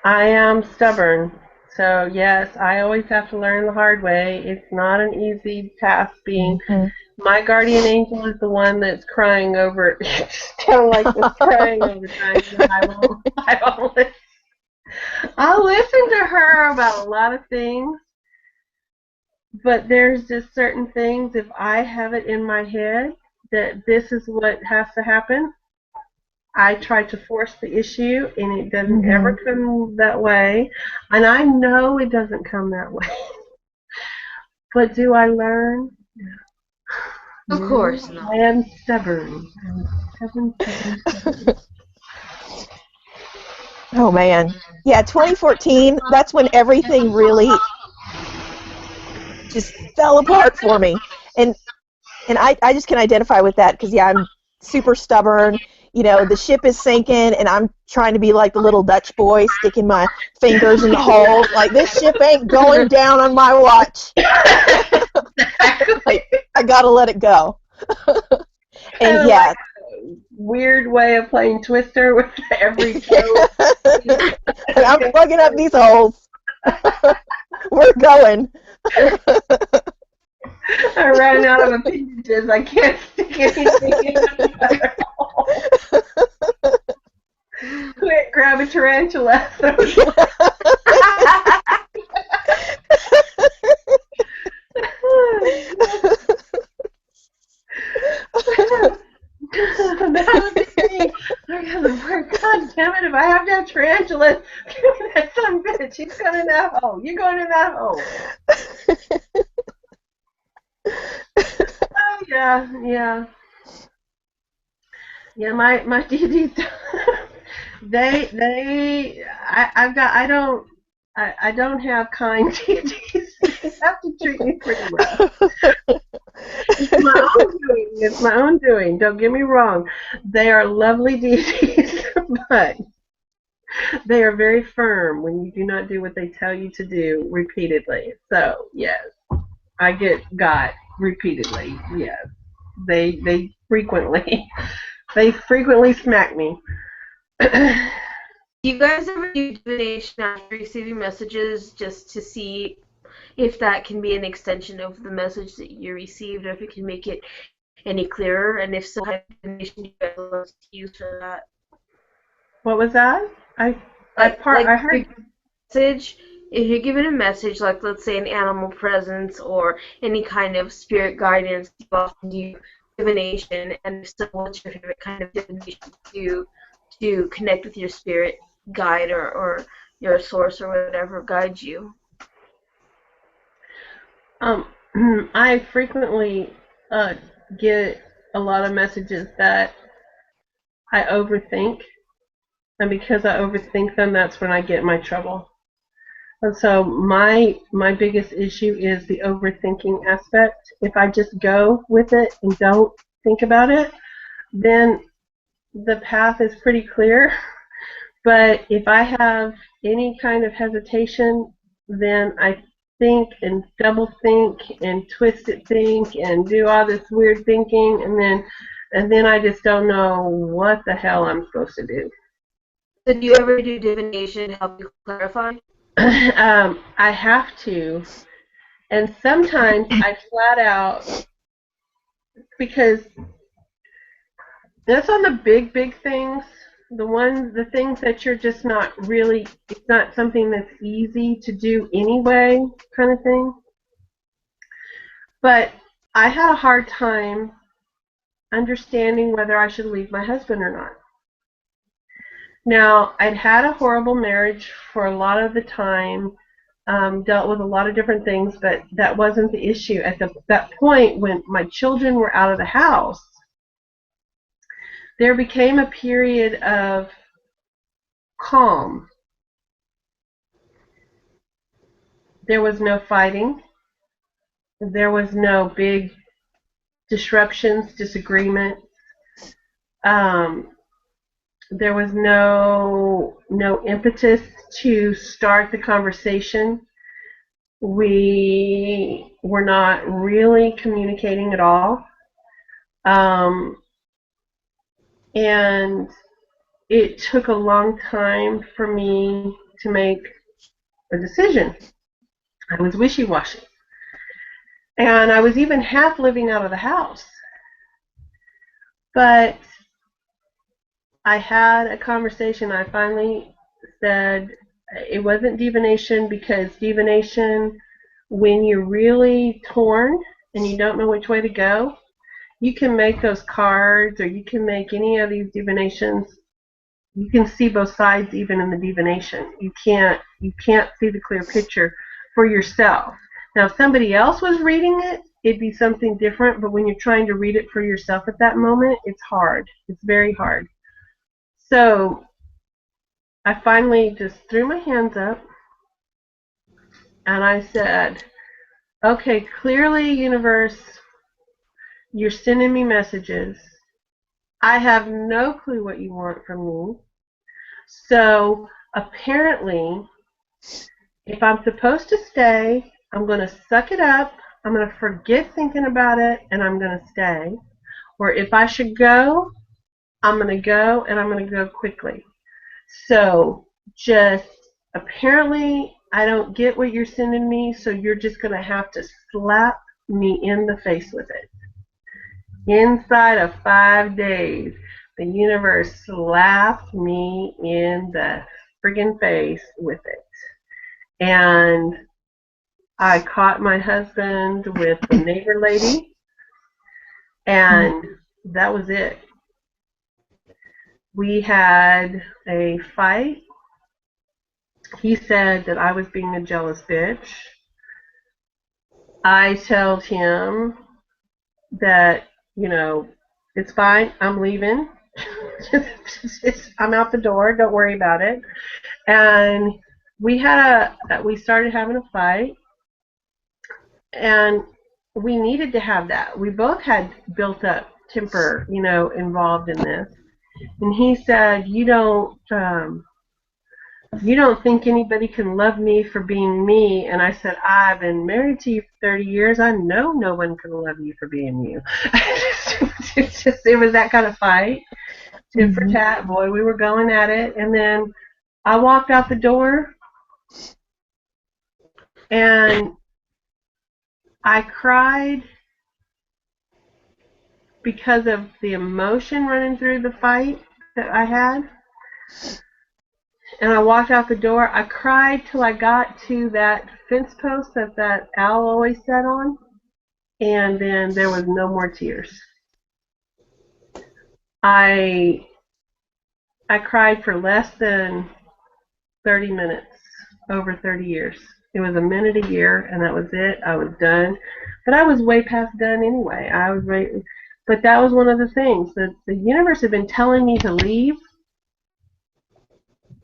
I am stubborn. So, yes, I always have to learn the hard way. It's not an easy task being. My guardian angel is the one that's crying over, kind of like this, crying over time. I'll listen to her about a lot of things, But there's just certain things, if I have it in my head that this is what has to happen, I try to force the issue, and it doesn't ever come that way. And I know it doesn't come that way. But do I learn? Of No, course I not. am stubborn. I'm stubborn, stubborn, stubborn. Oh man. Yeah, 2014, that's when everything really just fell apart for me. And I just can identify with that because, yeah, I'm super stubborn. You know, the ship is sinking, and I'm trying to be like the little Dutch boy, sticking my fingers in the holes. Like, this ship ain't going down on my watch. Exactly. Like, I gotta let it go. Kind And of like yeah. a weird way of playing Twister with every toe. And I'm plugging up these holes. We're going. I ran out of appendages. I can't stick anything in another hole. Quick, grab a tarantula. That would be me. God damn it, if I have to have tarantulas, give me that son of a bitch. He's going in that hole. You're going in that hole. Oh, yeah, yeah. Yeah, my DDs, I don't have kind DDs. They have to treat me pretty rough. It's my own doing. It's my own doing. Don't get me wrong. They are lovely DDs, but they are very firm when you do not do what they tell you to do repeatedly. So yes, I get got repeatedly. Yes, they frequently they frequently smack me. Do you guys ever do divination after receiving messages just to see if that can be an extension of the message that you received, or if it can make it any clearer? And if so, what type of divination do you guys love to use for that? What was that? Like I your heard. message, if you're given a message, like let's say an animal presence or any kind of spirit guidance, you often do divination. And if so, what's your favorite kind of divination to connect with your spirit guide or your source or whatever guides you? Um, I frequently uh, get a lot of messages that I overthink, and because I overthink them, that's when I get in my trouble. And so my biggest issue is the overthinking aspect. If I just go with it and don't think about it, then the path is pretty clear. But if I have any kind of hesitation, then I think and double think and twist it think and do all this weird thinking, and then I just don't know what the hell I'm supposed to do. So do you ever do divination to help you clarify? I have to, and sometimes I flat out, because that's on the big things. The things that you're just not really, it's not something that's easy to do anyway, kind of thing. But I had a hard time understanding whether I should leave my husband or not. Now, I'd had a horrible marriage for a lot of the time, dealt with a lot of different things, but that wasn't the issue. At that point, when my children were out of the house, there became a period of calm. There was no fighting. There was no big disruptions, disagreements. Um, there was no impetus to start the conversation. We were not really communicating at all. Um, and it took a long time for me to make a decision. I was wishy-washy. And I was even half living out of the house. But I had a conversation. I finally said it wasn't divination, because divination when you're really torn and you don't know which way to go, you can make those cards, or you can make any of these divinations. You can see both sides even in the divination. You can't see the clear picture for yourself. Now, if somebody else was reading it, it'd be something different, but when you're trying to read it for yourself at that moment, it's hard. It's very hard. So I finally just threw my hands up and I said, okay, clearly, universe, you're sending me messages. I have no clue what you want from me. So apparently, if I'm supposed to stay, I'm going to suck it up. I'm going to forget thinking about it, and I'm going to stay. Or if I should go, I'm going to go, and I'm going to go quickly. So just apparently, I don't get what you're sending me, so you're just going to have to slap me in the face with it. Inside of 5 days, the universe slapped me in the friggin' face with it. And I caught my husband with the neighbor lady, and that was it. We had a fight. He said that I was being a jealous bitch. I told him that, it's fine, I'm leaving. I'm out the door, don't worry about it. And we started having a fight, and we needed to have that. We both had built up temper, involved in this. And he said, you don't think anybody can love me for being me. And I said, I've been married to you for 30 years. I know no one can love you for being you. It was that kind of fight. Tit for tat, boy, we were going at it. And then I walked out the door, and I cried because of the emotion running through the fight that I had. And I walked out the door. I cried till I got to that fence post that owl always sat on, and then there was no more tears. I cried for less than 30 minutes, over 30 years. It was a minute a year, and that was it. I was done. But I was way past done anyway. But that was one of the things. The universe had been telling me to leave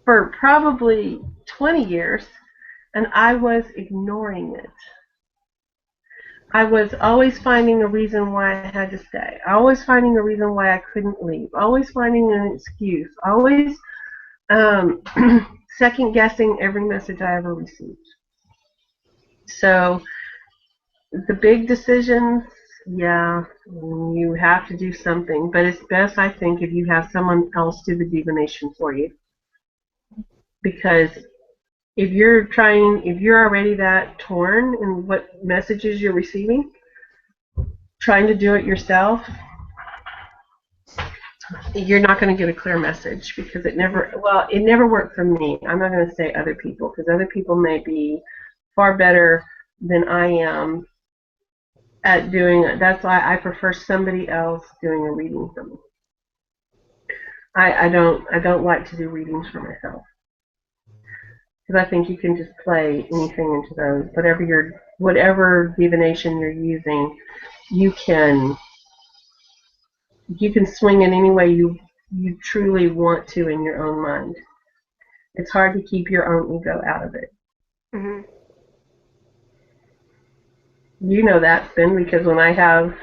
for probably 20 years, and I was ignoring it. I was always finding a reason why I had to stay. Always finding a reason why I couldn't leave. Always finding an excuse. Always second guessing every message I ever received. So the big decisions, yeah, you have to do something. But it's best, I think, if you have someone else do the divination for you. Because if you're already that torn in what messages you're receiving, trying to do it yourself, you're not going to get a clear message, because it never worked for me. I'm not going to say other people, because other people may be far better than I am at doing it. That's why I prefer somebody else doing a reading for me. I don't like to do readings for myself, because I think you can just play anything into those. Whatever divination you're using, you can swing it any way you truly want to in your own mind. It's hard to keep your own ego out of it. Mm-hmm. You know that, Spin, because when I have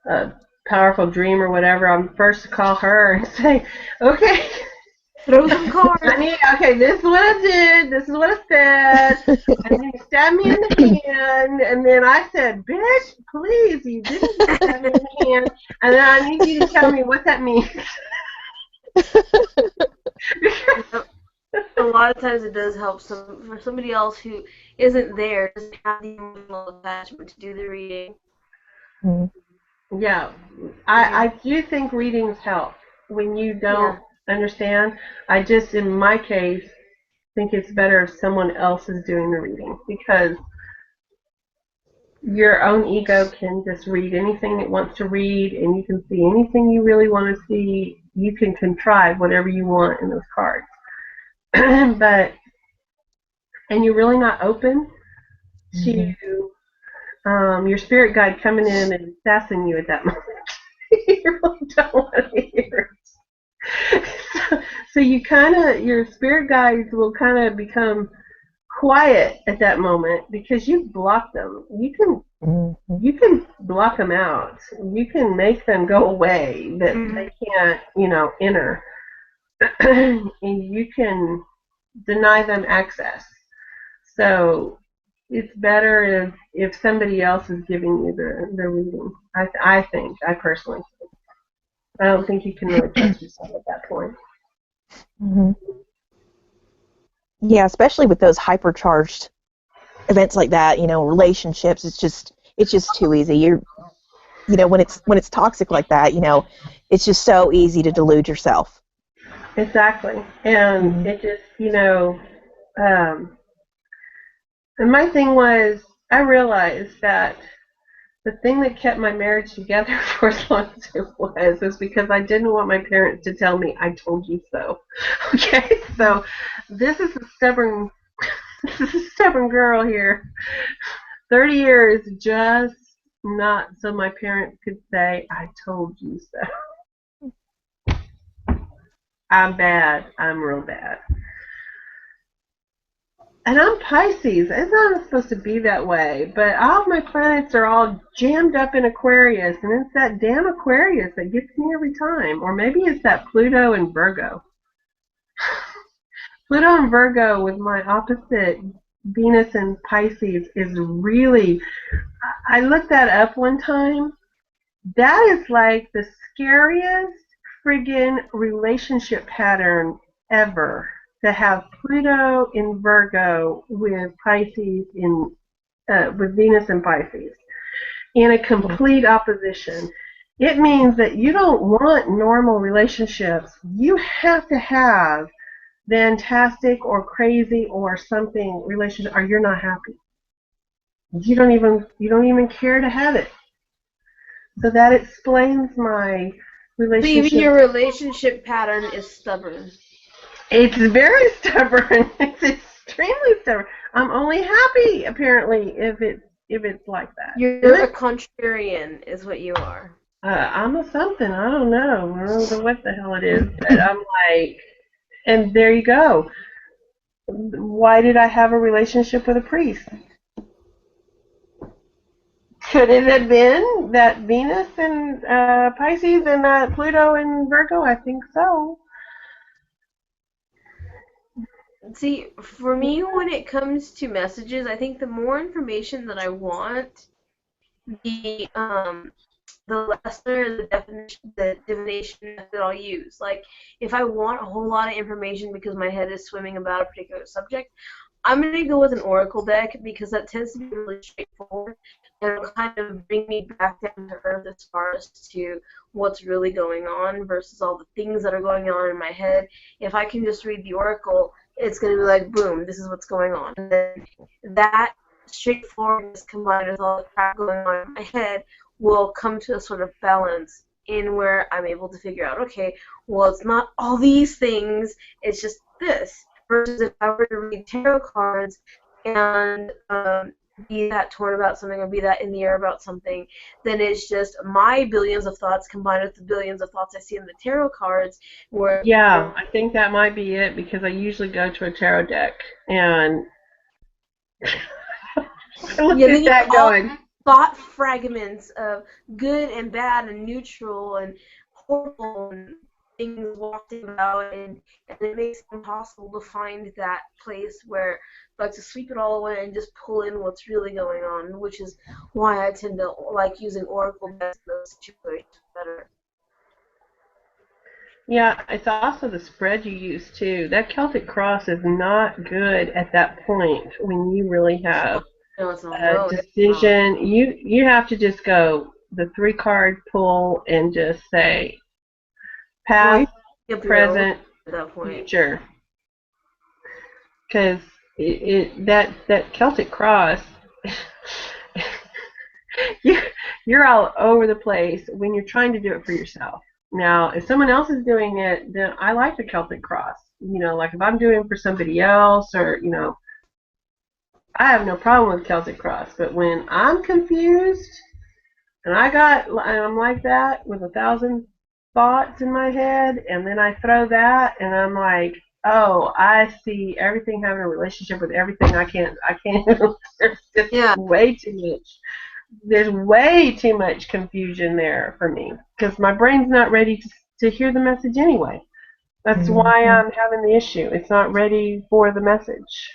a powerful dream or whatever, I'm first to call her and say, okay, throw some cards. This is what I did. This is what I said. And you stabbed me in the hand. And then I said, bitch, please, you didn't stab me in the hand. And then I need you to tell me what that means. A lot of times it does help for somebody else who isn't there, doesn't have the emotional attachment to do the reading. Yeah, I do think readings help when you don't understand. I just, in my case, think it's better if someone else is doing the reading, because your own ego can just read anything it wants to read, and you can see anything you really want to see. You can contrive whatever you want in those cards. But, and you're really not open to your spirit guide coming in and assessing you at that moment. You really don't want to hear it. So you kind of, your spirit guides will kind of become quiet at that moment because you've blocked them. You can block them out. You can make them go away that they can't, enter. And you can deny them access. So it's better if somebody else is giving you the reading. I personally think. I don't think you can really trust yourself at that point. Mm-hmm. Yeah, especially with those hypercharged events like that, relationships. It's just too easy. When it's toxic like that, it's just so easy to delude yourself. Exactly, and it just, and my thing was, I realized that the thing that kept my marriage together for as long as it was because I didn't want my parents to tell me, "I told you so." Okay, so this is a stubborn girl here. 30 years just not so my parents could say, "I told you so." I'm bad. I'm real bad. And I'm Pisces. It's not supposed to be that way, but all of my planets are all jammed up in Aquarius, and it's that damn Aquarius that gets me every time. Or maybe it's that Pluto and Virgo. Pluto and Virgo with my opposite Venus and Pisces is really, I looked that up one time. That is like the scariest friggin' relationship pattern ever. To have Pluto in Virgo with Pisces with Venus in Pisces in a complete opposition. It means that you don't want normal relationships. You have to have fantastic or crazy or something relationship, or you're not happy. You don't even care to have it. So that explains my relationship. So even your relationship pattern is stubborn. It's very stubborn. It's extremely stubborn. I'm only happy, apparently, if it's like that. You're a contrarian, is what you are. I'm a something. I don't know. I don't know what the hell it is, but I'm like, and there you go. Why did I have a relationship with a priest? Could it have been that Venus and Pisces and that Pluto and Virgo? I think so. See, for me, when it comes to messages, I think the more information that I want, the lesser the divination method I'll use. Like, if I want a whole lot of information because my head is swimming about a particular subject, I'm going to go with an oracle deck because that tends to be really straightforward and it'll kind of bring me back down to earth as far as to what's really going on versus all the things that are going on in my head. If I can just read the oracle, it's going to be like, boom, this is what's going on. And then that straightforwardness combined with all the crap going on in my head will come to a sort of balance in where I'm able to figure out, okay, well, it's not all these things, it's just this. Versus if I were to read tarot cards and be that torn about something or be that in the air about something, then it's just my billions of thoughts combined with the billions of thoughts I see in the tarot cards. Yeah, I think that might be it because I usually go to a tarot deck and look at that going. Thought fragments of good and bad and neutral and horrible and things walking about, and it makes it impossible to find that place where like to sweep it all away and just pull in what's really going on, which is why I tend to like using oracle decks in those situations better. Yeah, it's also the spread you use too. That Celtic cross is not good at that point when you really have a decision. You have to just go the 3-card pull and just say past, present, future. Because that Celtic cross, you, you're all over the place when you're trying to do it for yourself. Now, if someone else is doing it, then I like the Celtic cross. Like if I'm doing it for somebody else, or I have no problem with Celtic cross. But when I'm confused and I'm like that with 1,000 thoughts in my head, and then I throw that, and I'm like, oh, I see everything having a relationship with everything. I can't. There's just Yeah. way too much. There's way too much confusion there for me because my brain's not ready to hear the message anyway. That's why I'm having the issue. It's not ready for the message.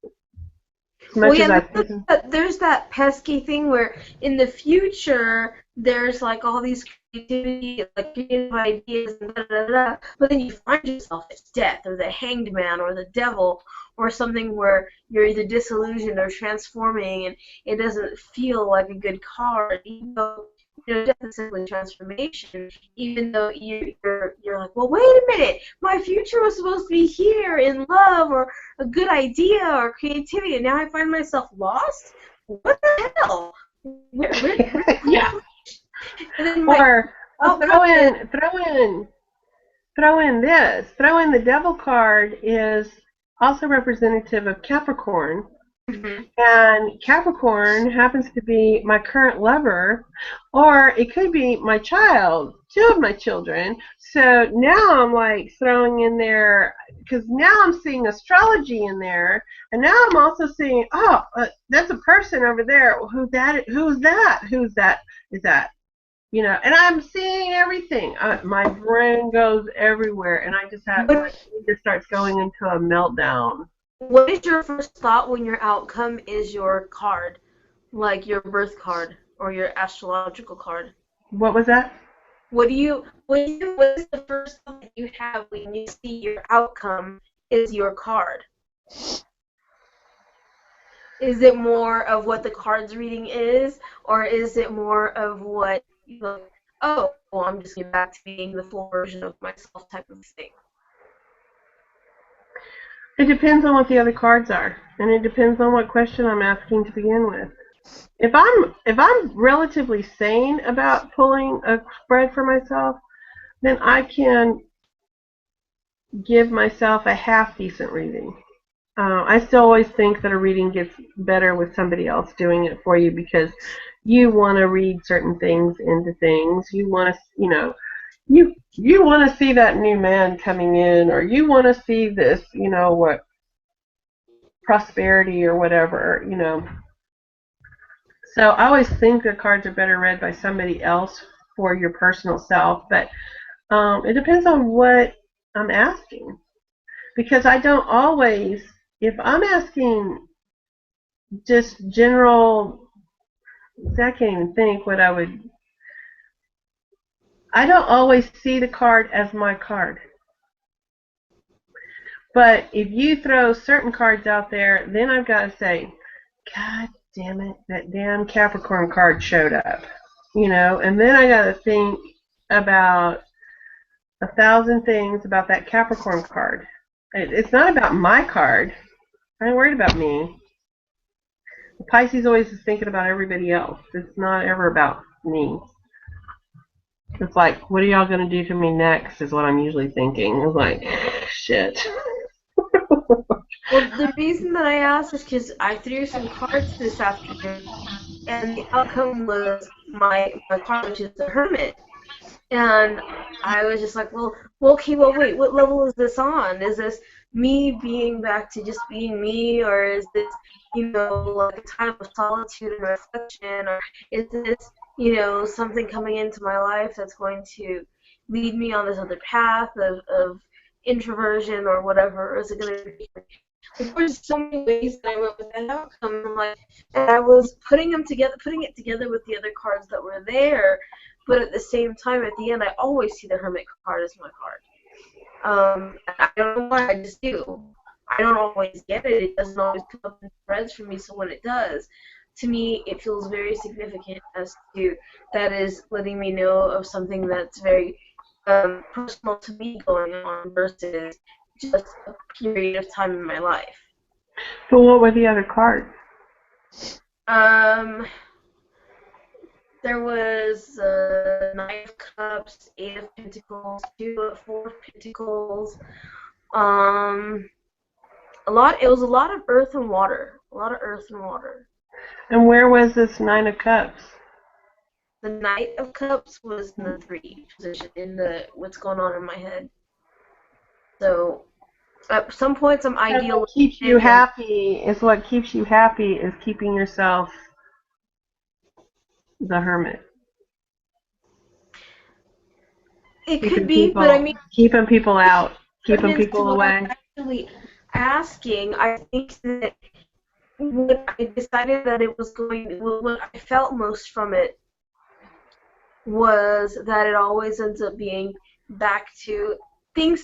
As Well, much as yeah, I think. there's that pesky thing where in the future there's like all these creativity, like creative ideas, and da, da, da, da, but then you find yourself as death or the hanged man or the devil or something where you're either disillusioned or transforming, and it doesn't feel like a good card, even though death is simply transformation. Even though you're like, well, wait a minute, my future was supposed to be here in love or a good idea or creativity, and now I find myself lost. What the hell? Yeah. And then Or throw in the devil card is also representative of Capricorn. mm-hmm. And Capricorn happens to be my current lover, or it could be my child, two of my children. So now I'm like throwing in there, because now I'm seeing astrology in there, and now I'm also seeing, that's a person over there. Who's that? Who's that? Who's that? Is that? And I'm seeing everything. My brain goes everywhere, and I just have, my brain just starts going into a meltdown. What is your first thought when your outcome is your card, like your birth card or your astrological card? What was that? What is the first thought that you have when you see your outcome is your card? Is it more of what the cards reading is, or is it more of what you like, oh, well, I'm just getting back to being the full version of myself type of thing? It depends on what the other cards are, and it depends on what question I'm asking to begin with. If I'm relatively sane about pulling a spread for myself, then I can give myself a half decent reading. I still always think that a reading gets better with somebody else doing it for you, because you want to read certain things into things. You want to, you want to see that new man coming in, or you want to see this, what prosperity or whatever. So I always think the cards are better read by somebody else for your personal self, but it depends on what I'm asking, because I don't always, if I'm asking just general, I can't even think what I don't always see the card as my card. But if you throw certain cards out there, then I've got to say, God damn it, that damn Capricorn card showed up. And then I got to think about 1,000 things about that Capricorn card. It's not about my card. I ain't worried about me. Pisces always is thinking about everybody else. It's not ever about me. It's like, what are y'all going to do to me next is what I'm usually thinking. It's like, shit. Well, the reason that I asked is because I threw some cards this afternoon, and the outcome was my card, which is the Hermit. And I was just like, well, okay, well, wait, what level is this on? Is this me being back to just being me, or is this, like a time of solitude and reflection, or is this, something coming into my life that's going to lead me on this other path of introversion or whatever, or is it going to be there's so many ways that I went with that outcome. And I was putting it together with the other cards that were there, but at the same time, at the end, I always see the Hermit card as my card. I don't know why, I just do. I don't always get it. It doesn't always come up in threads for me. So when it does, to me, it feels very significant as to that is letting me know of something that's very personal to me going on versus just a period of time in my life. So what were the other cards? There was Knight of Cups, Eight of Pentacles, Four of Pentacles. A lot. It was a lot of earth and water. A lot of earth and water. And where was this Nine of Cups? The Knight of Cups was in the 3 position in the what's going on in my head. So at some points I'm ideal. What keeps you happy is what keeps you happy is keeping yourself the hermit. It could be, but I mean, keeping people out, keeping people away. Actually, asking, I think that when I decided that it was going, what I felt most from it was that it always ends up being back to things,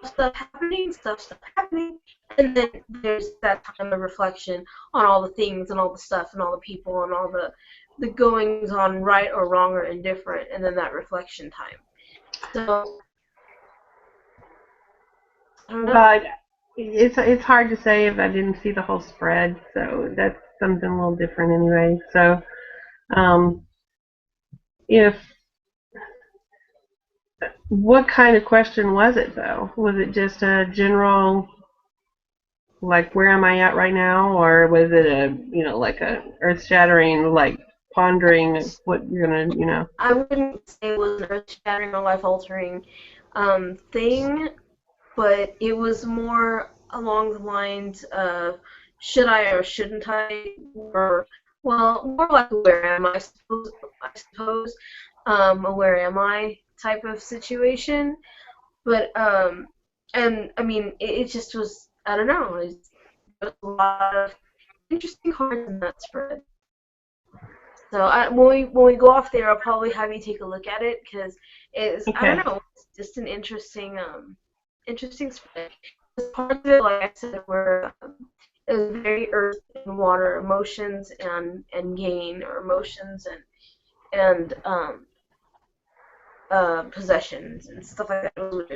stuff happening, and then there's that time of reflection on all the things and all the stuff and all the people and all the goings on right or wrong or indifferent, and then that reflection time. So, I don't know. But it's hard to say if I didn't see the whole spread, so that's something a little different anyway. So, what kind of question was it though? Was it just a general, like, where am I at right now, or was it like a earth-shattering, like pondering what you're gonna, I wouldn't say it was an earth-shattering or life-altering thing, but it was more along the lines of should I or shouldn't I, or well, more like where am I? I suppose, where am I type of situation. But and I mean, it just was, I don't know. It's a lot of interesting cards in that spread. So when we go off there, I'll probably have you take a look at it because it's I don't know, it's just an interesting spread. Parts of it, like I said, were it was very earth and water, emotions and gain, or emotions and possessions and stuff like that.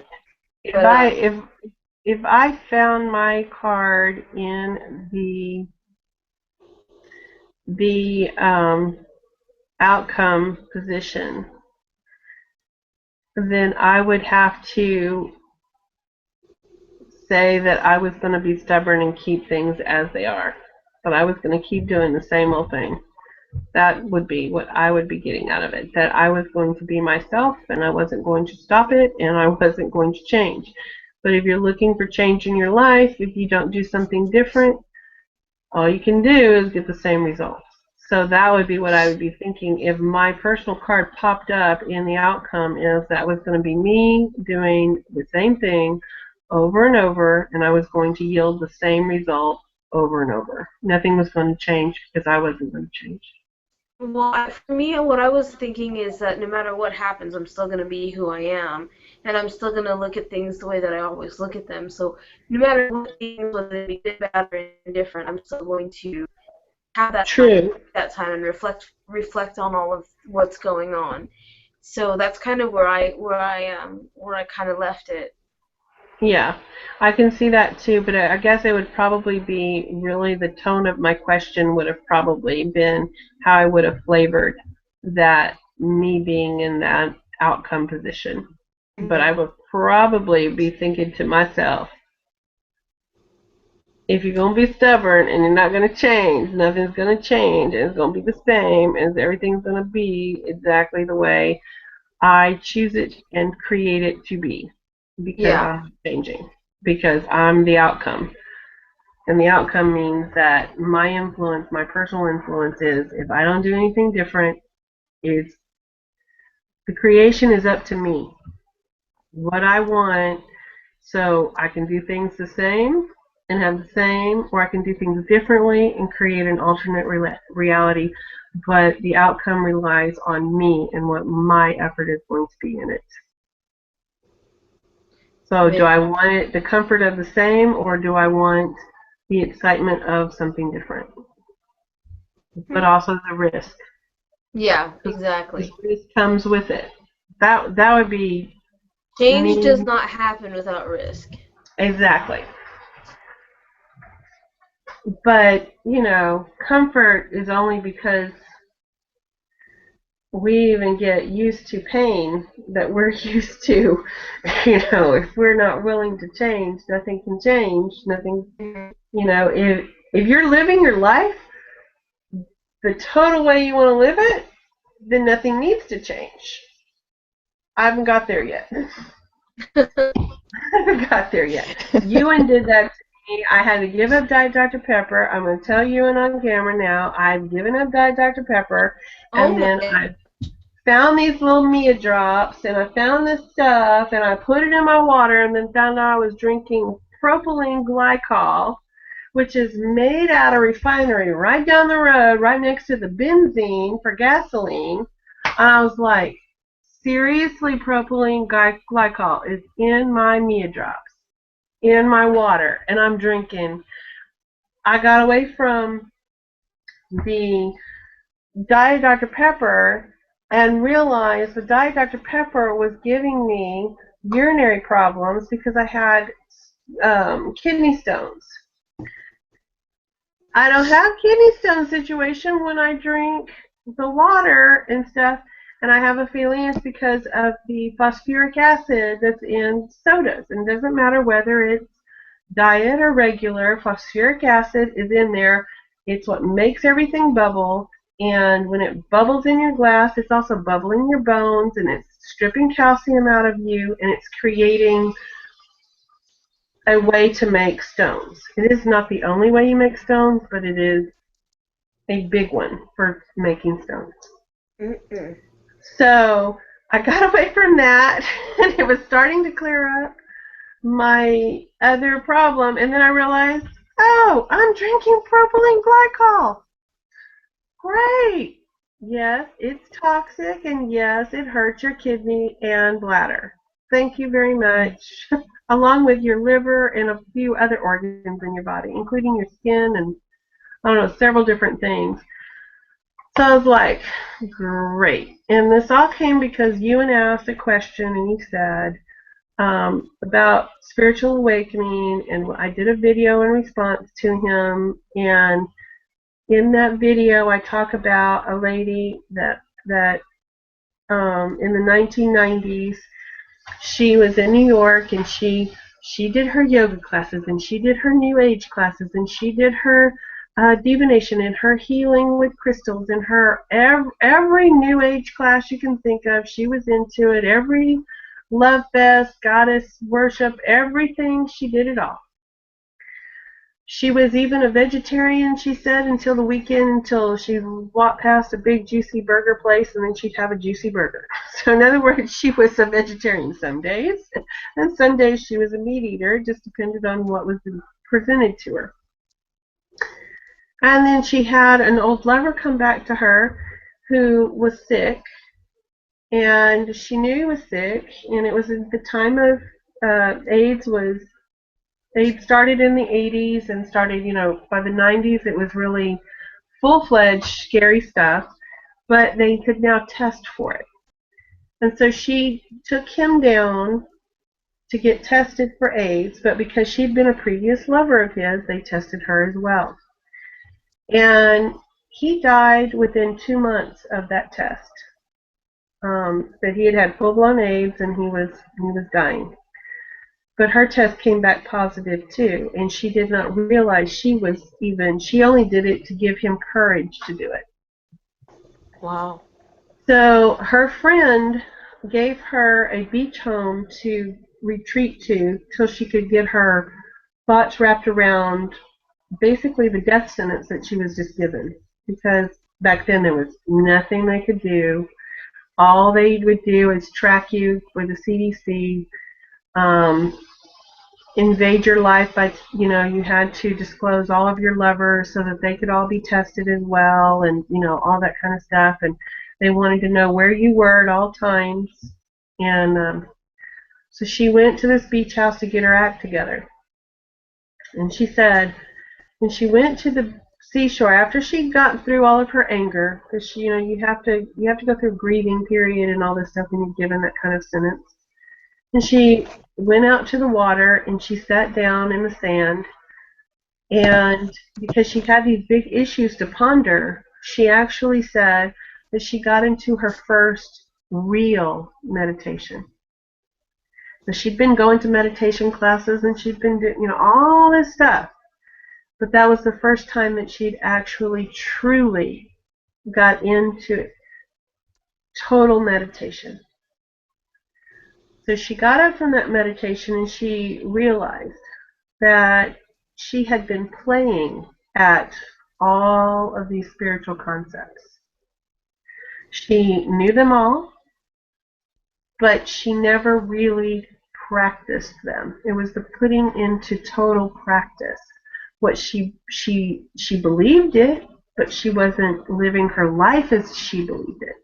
If I found my card in the outcome position, then I would have to say that I was going to be stubborn and keep things as they are. That I was going to keep doing the same old thing. That would be what I would be getting out of it. That I was going to be myself and I wasn't going to stop it and I wasn't going to change. But if you're looking for change in your life, if you don't do something different, all you can do is get the same results. So that would be what I would be thinking if my personal card popped up in the outcome, is that was going to be me doing the same thing over and over, and I was going to yield the same result over and over. Nothing was going to change because I wasn't going to change. Well, for me, what I was thinking is that no matter what happens, I'm still going to be who I am, and I'm still going to look at things the way that I always look at them. So no matter what things, whether they be good, bad, or indifferent, I'm still going to have that time and reflect on all of what's going on. So that's kind of where I kind of left it. Yeah, I can see that too, but I guess it would probably be really the tone of my question would have probably been how I would have flavored that me being in that outcome position. But I would probably be thinking to myself, if you're going to be stubborn and you're not going to change, nothing's going to change, and it's going to be the same, and everything's going to be exactly the way I choose it and create it to be. Because I'm changing. Because I'm the outcome. And the outcome means that my influence, my personal influence is, if I don't do anything different, the creation is up to me. What I want, so I can do things the same and have the same, or I can do things differently and create an alternate reality, but the outcome relies on me and what my effort is going to be in it. So do I want the comfort of the same, or do I want the excitement of something different? But also the risk. Yeah, exactly. The risk comes with it. That would be... Change does not happen without risk. Exactly. But, comfort is only because we even get used to pain that we're used to. If we're not willing to change, nothing can change. Nothing, if you're living your life the total way you want to live it, then nothing needs to change. I haven't got there yet. I haven't got there yet. Ewan did that to me. I had to give up Diet Dr. Pepper. I'm going to tell Ewan on camera now. I've given up Diet Dr. Pepper, and then I found these little Mia drops, and I found this stuff, and I put it in my water, and then found out I was drinking propylene glycol, which is made out of refinery right down the road, right next to the benzene for gasoline. And I was like, seriously, propylene glycol is in my Mia drops, in my water, and I'm drinking. I got away from the Diet Dr. Pepper and realized the Diet Dr. Pepper was giving me urinary problems because I had kidney stones. I don't have kidney stone situation when I drink the water and stuff, and I have a feeling it's because of the phosphoric acid that's in sodas. And it doesn't matter whether it's diet or regular, phosphoric acid is in there. It's what makes everything bubble, and when it bubbles in your glass, it's also bubbling your bones, and it's stripping calcium out of you, and it's creating a way to make stones. It is not the only way you make stones, but it is a big one for making stones. So I got away from that, and it was starting to clear up my other problem, and then I realized, oh, I'm drinking propylene glycol. Great. Yes, it's toxic, and yes, it hurts your kidney and bladder. Thank you very much. Along with your liver and a few other organs in your body, including your skin and, I don't know, several different things. So I was like, great. And this all came because you asked a question, and you said about spiritual awakening, and I did a video in response to him, and in that video I talk about a lady that in the 1990s, she was in New York, and she did her yoga classes, and she did her New Age classes, and she did her divination and her healing with crystals, and her every New Age class you can think of, she was into it. Every love fest, goddess worship, everything, she did it all. She was even a vegetarian, she said, until the weekend, until she walked past a big juicy burger place, and then she'd have a juicy burger. So in other words, she was a vegetarian some days, and some days she was a meat eater. It just depended on what was presented to her. And then she had an old lover come back to her who was sick, and she knew he was sick, and it was at the time of AIDS started in the 80s and started, by the 90s it was really full-fledged scary stuff, but they could now test for it. And so she took him down to get tested for AIDS, but because she'd been a previous lover of his, they tested her as well. And he died within 2 months of that test. That he had full-blown AIDS, and he was dying. But her test came back positive too, and she did not realize she only did it to give him courage to do it. Wow. So her friend gave her a beach home to retreat to till she could get her thoughts wrapped around basically the death sentence that she was just given. Because back then there was nothing they could do. All they would do is track you with the CDC, invade your life by, you had to disclose all of your lovers so that they could all be tested as well, and, all that kind of stuff. And they wanted to know where you were at all times. And so she went to this beach house to get her act together. And she said, when she went to the seashore, after she got through all of her anger, because you have to go through a grieving period and all this stuff when you're given that kind of sentence. And she went out to the water, and she sat down in the sand, and because she had these big issues to ponder, she actually said, that she got into her first real meditation. So she'd been going to meditation classes and she'd been doing, all this stuff. But that was the first time that she'd actually truly got into total meditation. So she got up from that meditation and she realized that she had been playing at all of these spiritual concepts. She knew them all, but she never really practiced them. It was the putting into total practice. What she believed it, but she wasn't living her life as she believed it.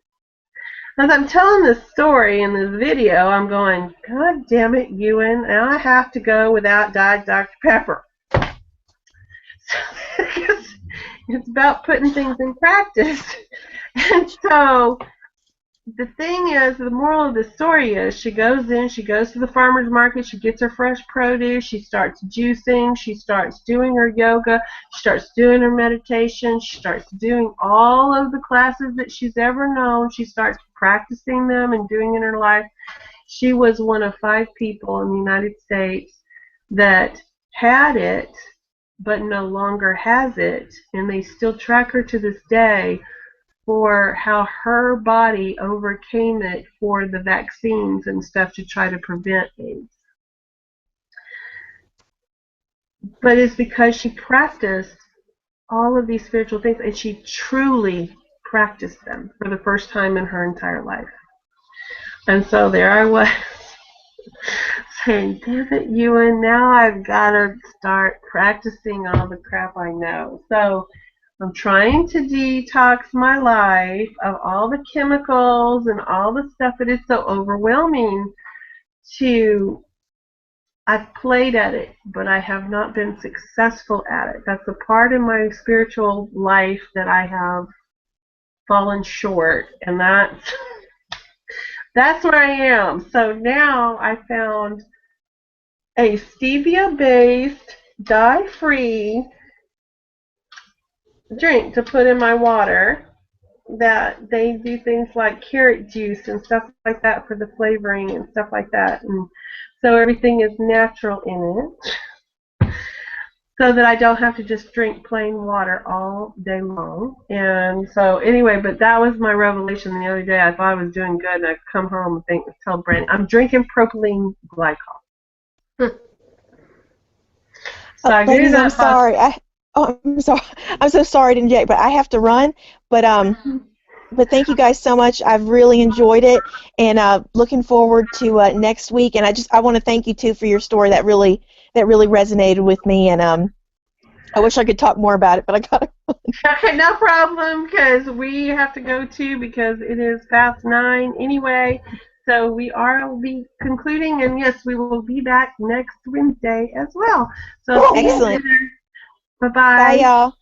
As I'm telling this story in this video, I'm going, God damn it, Ewan, now I have to go without Diet Dr. Pepper. So, it's about putting things in practice. And so the thing is, the moral of the story is she goes to the farmer's market, she gets her fresh produce, she starts juicing, she starts doing her yoga, she starts doing her meditation, she starts doing all of the classes that she's ever known, she starts practicing them and doing in her life. She was one of 5 people in the United States that had it but no longer has it, and they still track her to this day for how her body overcame it for the vaccines and stuff to try to prevent AIDS. But it's because she practiced all of these spiritual things, and she truly practiced them for the first time in her entire life. And so there I was saying, damn it, Ewan, now I've got to start practicing all the crap I know. So I'm trying to detox my life of all the chemicals and all the stuff that is so overwhelming I've played at it, but I have not been successful at it. That's the part in my spiritual life that I have fallen short, and that's where I am. So now I found a stevia-based, dye-free drink to put in my water that they do things like carrot juice and stuff like that for the flavoring and stuff like that, and so everything is natural in it so that I don't have to just drink plain water all day long. And so anyway, but that was my revelation the other day. I thought I was doing good, and I come home and tell Brent I'm drinking propylene glycol. So I ladies, I'm sorry. I'm sorry. I'm so sorry to inject, but I have to run. But thank you guys so much. I've really enjoyed it, and looking forward to next week. And I want to thank you too for your story. That really resonated with me. And I wish I could talk more about it, but I gotta. Okay, no problem, because we have to go too, because it is past 9 anyway. So will be concluding, and yes, we will be back next Wednesday as well. So excellent. Bye-bye. Bye, y'all.